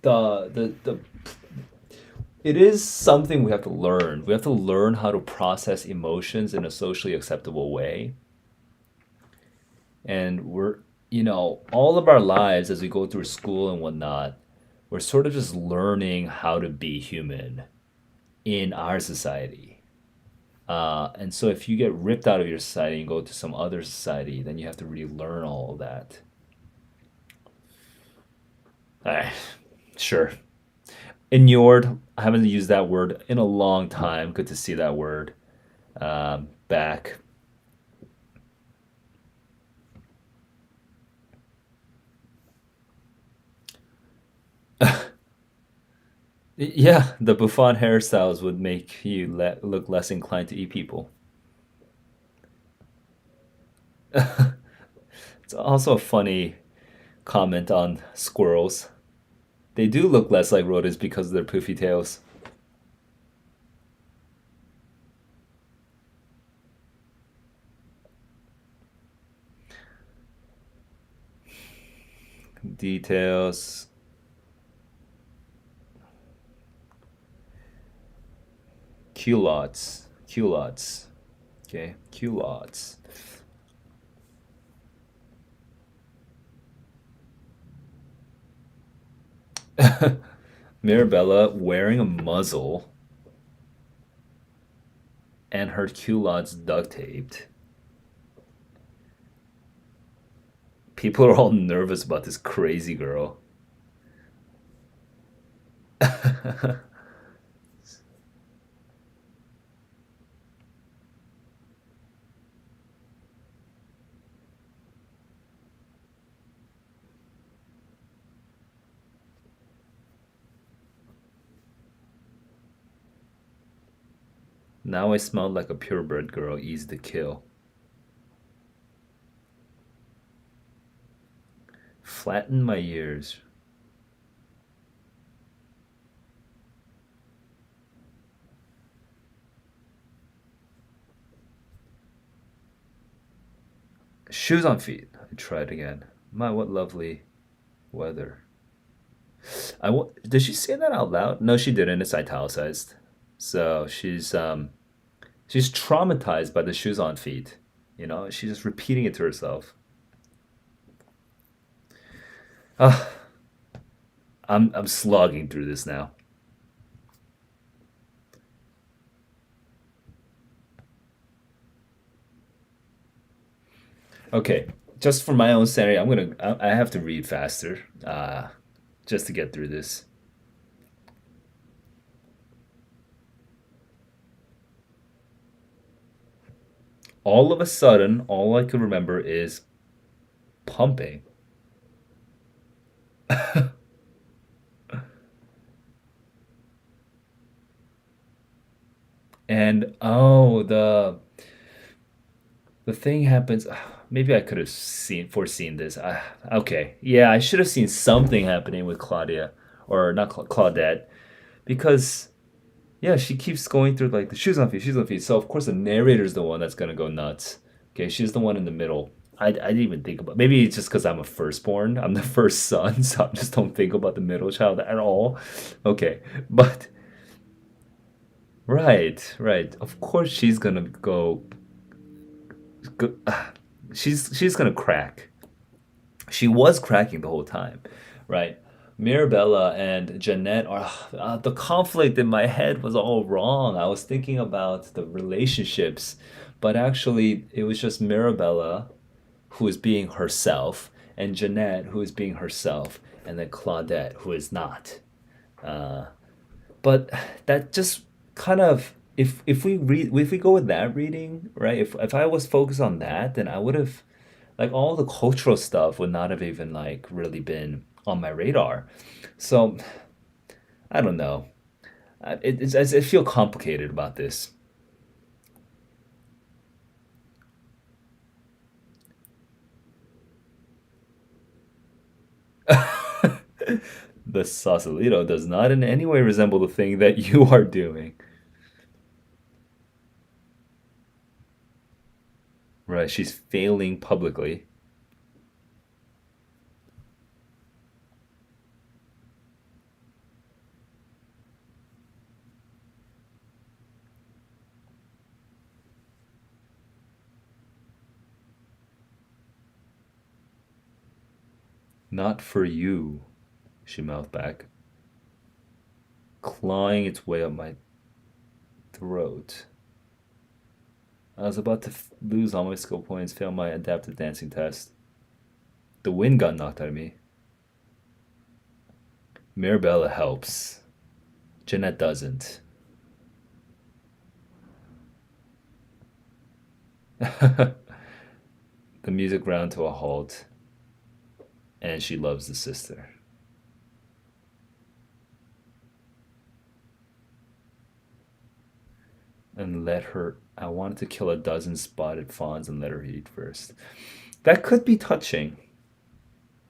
the it is something we have to learn. We have to learn how to process emotions in a socially acceptable way. And all of our lives as we go through school and whatnot, we're sort of just learning how to be human in our society. And so if you get ripped out of your society and go to some other society, then you have to really learn all of that. Ah, sure. Inured, I haven't used that word in a long time. Good to see that word back. Yeah, the Buffon hairstyles would make you look less inclined to eat people. It's also a funny comment on squirrels. They do look less like rodents because of their poofy tails. Details. Culottes. Culottes. Okay, culottes. Mirabella wearing a muzzle and her culottes duct taped. People are all nervous about this crazy girl. Now I smelled like a purebred girl. Easy to kill. Flatten my ears. Shoes on feet. I tried again. My, what lovely weather. Did she say that out loud? No, she didn't. It's italicized. So she's traumatized by the shoes on feet. She's just repeating it to herself. Ah, I'm slogging through this now. Okay, just for my own sanity, I have to read faster, just to get through this. All of a sudden, all I can remember is pumping. And oh, the thing happens. Maybe I could have seen foreseen this. Okay, yeah, I should have seen something happening with Claudia, or not Claudette, because yeah, she keeps going through like the shoes on feet, shoes on feet. So of course the narrator's the one that's gonna go nuts. Okay, she's the one in the middle. I didn't even think about. Maybe it's just because I'm a firstborn. I'm the first son, so I just don't think about the middle child at all. Okay, but right, right. Of course she's gonna go she's gonna crack. She was cracking the whole time, right? Mirabella and Jeanette are the conflict in my head was all wrong. I was thinking about the relationships, but actually it was just Mirabella who is being herself, and Jeanette who is being herself, and then Claudette who is not. Uh, but that just kind of if we go with that reading, right? If I was focused on that, then I would have like all the cultural stuff would not have even like really been on my radar. So I don't know. I feel complicated about this. The Sausalito does not in any way resemble the thing that you are doing. Right? She's failing publicly. Not for you, she mouthed back, clawing its way up my throat. I was about to lose all my skill points, fail my adaptive dancing test. The wind got knocked out of me. Mirabella helps. Jeanette doesn't. The music ground to a halt, and she loves the sister. And let her. I wanted to kill a dozen spotted fawns and let her eat first. That could be touching.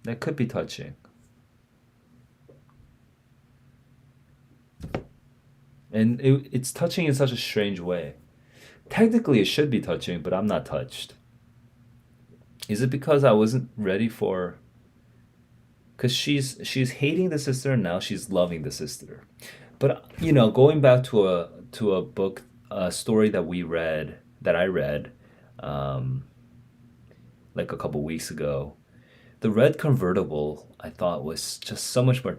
That could be touching. And it's touching in such a strange way. Technically, it should be touching, but I'm not touched. Is it because I wasn't ready for? Because she's hating the sister and now she's loving the sister. But going back to a book, a story that we read that I read um, like a couple weeks ago. The red convertible I thought was just so much more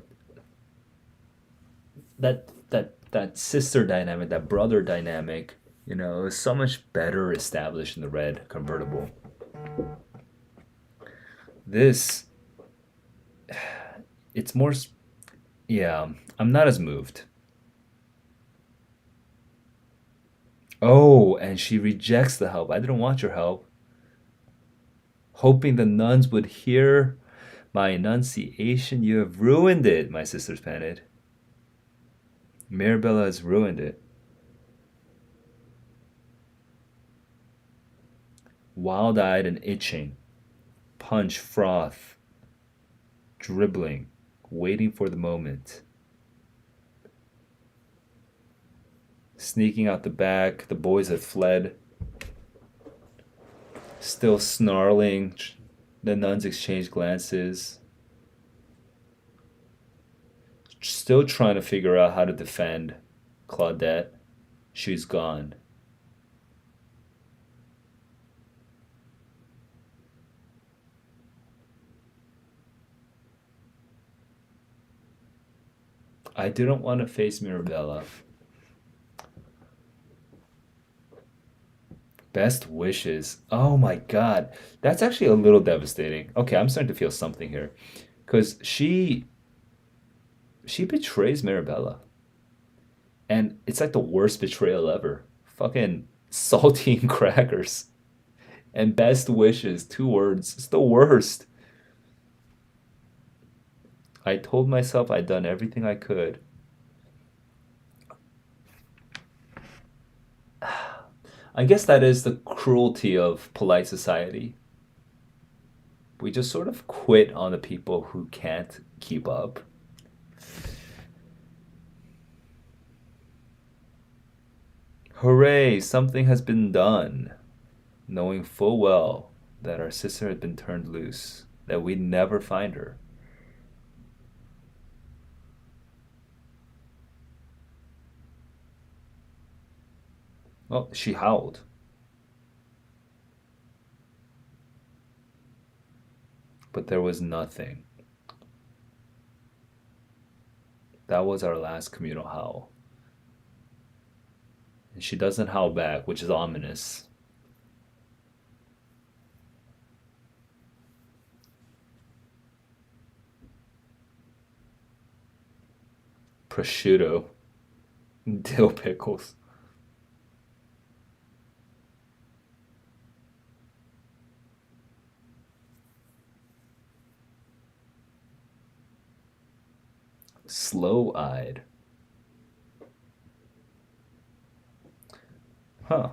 that sister dynamic, that brother dynamic, is so much better established in the red convertible. This it's more yeah, I'm not as moved. Oh, and she rejects the help. I didn't want your help, hoping the nuns would hear my enunciation. You have ruined it, my sisters panted. Mirabella has ruined it. Wild-eyed and itching, punch froth, dribbling, waiting for the moment. Sneaking out the back, the boys had fled. Still snarling, the nuns exchanged glances. Still trying to figure out how to defend Claudette. She's gone. I didn't want to face Mirabella. Best wishes. Oh my god. That's actually a little devastating. Okay, I'm starting to feel something here. Because she betrays Mirabella. And it's like the worst betrayal ever. Fucking saltine crackers. And best wishes, two words. It's the worst. I told myself I'd done everything I could. I guess that is the cruelty of polite society. We just sort of quit on the people who can't keep up. Hooray, something has been done, knowing full well that our sister had been turned loose, that we'd never find her. Well, she howled, but there was nothing. That was our last communal howl. And she doesn't howl back, which is ominous. Prosciutto, dill pickles, slow eyed. Huh,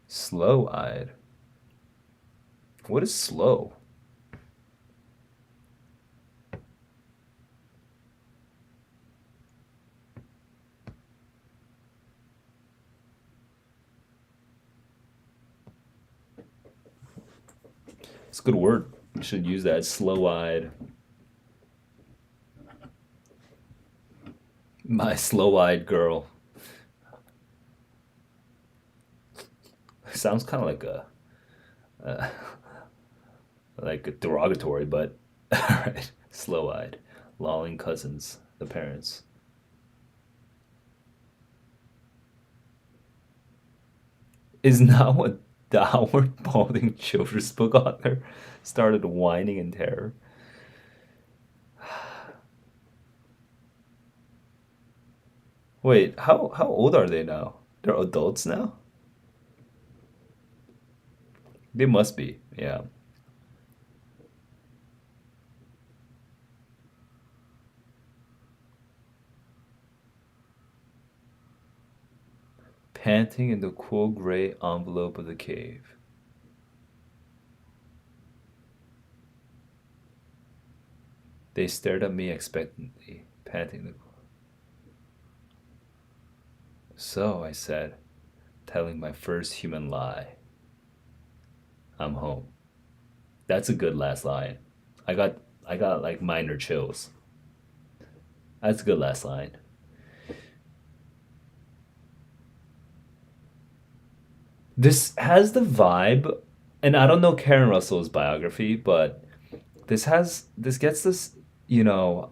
slow eyed. What is slow? It's a good word. You should use that. Slow eyed. My slow eyed girl. Sounds kind of like a derogatory, but all right. Slow eyed. Lolling cousins, the parents. Is now a downward balding children's book author started whining in terror. Wait, how old are they now? They're adults now? They must be, yeah. Panting in the cool gray envelope of the cave. They stared at me expectantly, panting the. So, I said, telling my first human lie. I'm home. That's a good last line. I got like minor chills. That's a good last line. This has the vibe, and I don't know Karen Russell's biography, but this gets this, you know,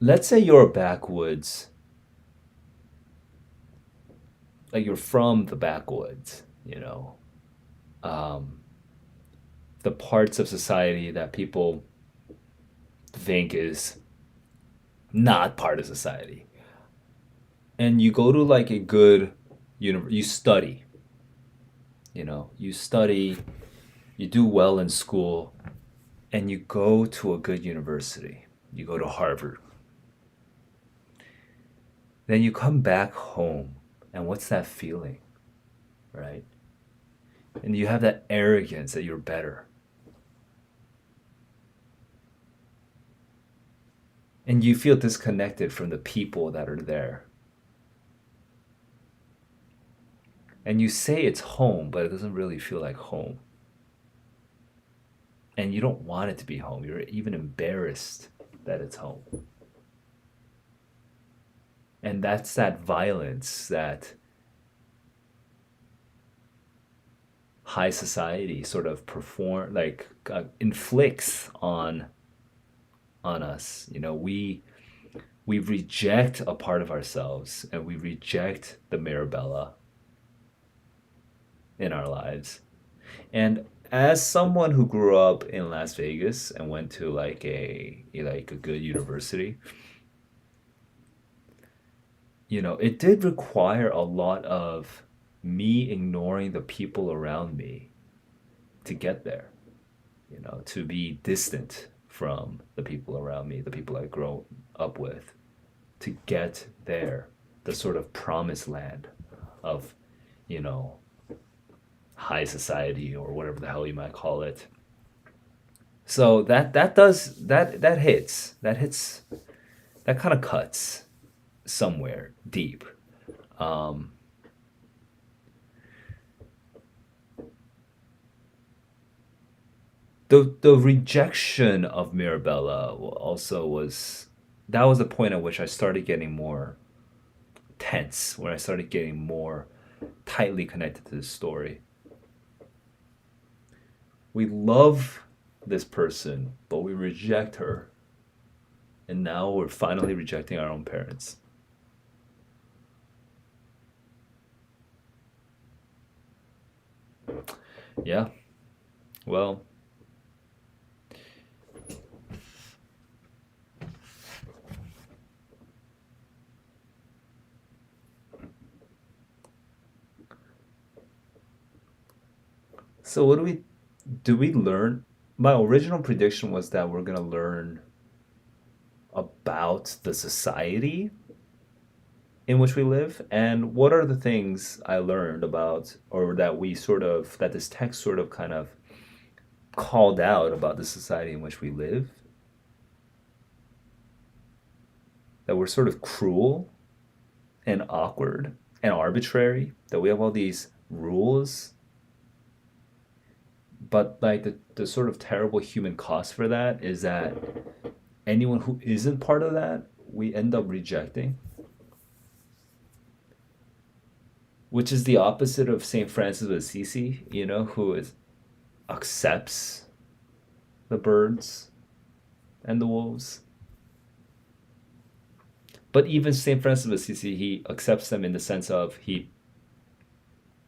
let's say you're a backwoods, like you're from the backwoods, um, the parts of society that people think is not part of society. And you go to like a good you study, you study, you do well in school, and you go to a good university. You go to Harvard. Then you come back home. And what's that feeling, right? And you have that arrogance that you're better. And you feel disconnected from the people that are there. And you say it's home, but it doesn't really feel like home. And you don't want it to be home. You're even embarrassed that it's home. And that's that violence that high society sort of inflicts on us. We reject a part of ourselves, and we reject the Mirabella in our lives. And as someone who grew up in Las Vegas and went to like a good university, it did require a lot of me ignoring the people around me to get there, to be distant from the people around me, the people I grow up with, to get there, the sort of promised land of, you know, high society or whatever the hell you might call it. So that hits that kind of cuts somewhere deep. Um, the rejection of Mirabella also was that was the point at which I started getting more tense, where I started getting more tightly connected to the story. We love this person, but we reject her, and now we're finally rejecting our own parents. Yeah, well, so what do we learn? My original prediction was that we're gonna learn about the society in which we live, and what are the things I learned about, or that this text sort of kind of called out about the society in which we live, that we're sort of cruel and awkward and arbitrary, that we have all these rules, but like the sort of terrible human cost for that is that anyone who isn't part of that, we end up rejecting, which is the opposite of St. Francis of Assisi, accepts the birds and the wolves. But even St. Francis of Assisi, he accepts them in the sense of he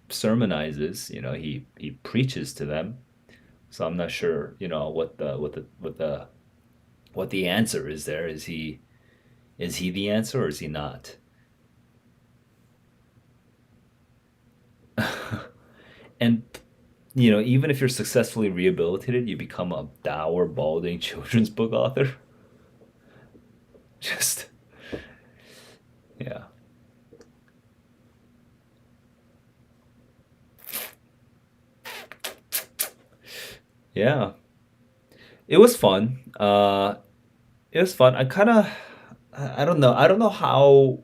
sermonizes, he preaches to them. So I'm not sure, what the answer is there. Is he the answer, or is he not? And even if you're successfully rehabilitated, you become a dour, balding children's book author. Just yeah, yeah. It was fun. It was fun. I don't know. I don't know how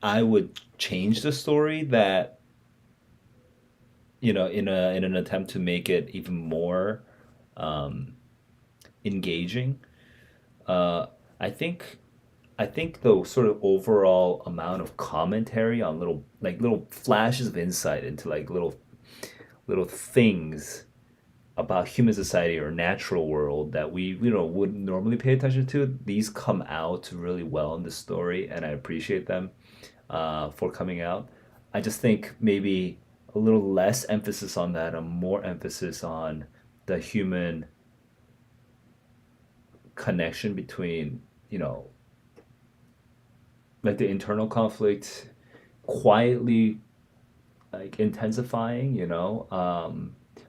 I would change the story that in an attempt to make it even more um, engaging. I think I think the sort of overall amount of commentary on little flashes of insight into like little things about human society or natural world that we wouldn't normally pay attention to, these come out really well in the story, and I appreciate them for coming out. I just think maybe a little less emphasis on that and more emphasis on the human connection between, like the internal conflict quietly like intensifying,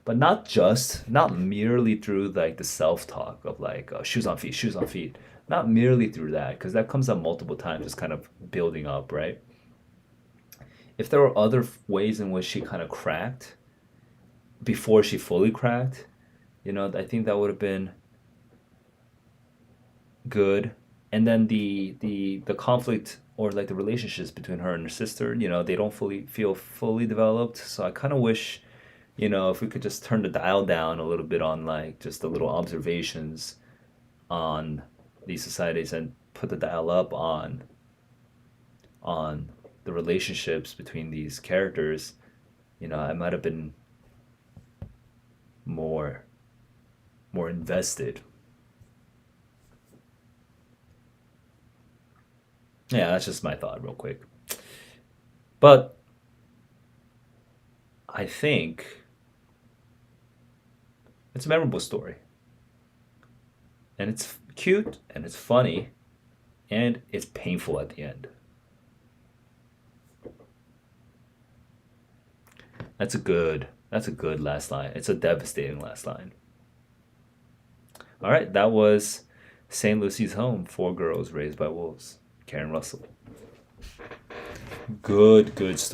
but not merely through like the self-talk of like shoes on feet, not merely through that, because that comes up multiple times, just kind of building up, right? If there were other ways in which she kind of cracked before she fully cracked, I think that would have been good. And then the conflict or like the relationships between her and her sister, they don't fully feel fully developed. So I kind of wish, if we could just turn the dial down a little bit on like just the little observations on these societies and put the dial up on the relationships between these characters, I might have been more more invested. Yeah, that's just my thought real quick. But I think it's a memorable story. And it's cute and it's funny and it's painful at the end. That's a good last line. It's a devastating last line. All right, that was St. Lucy's Home, Four Girls Raised by Wolves. Karen Russell. Good story.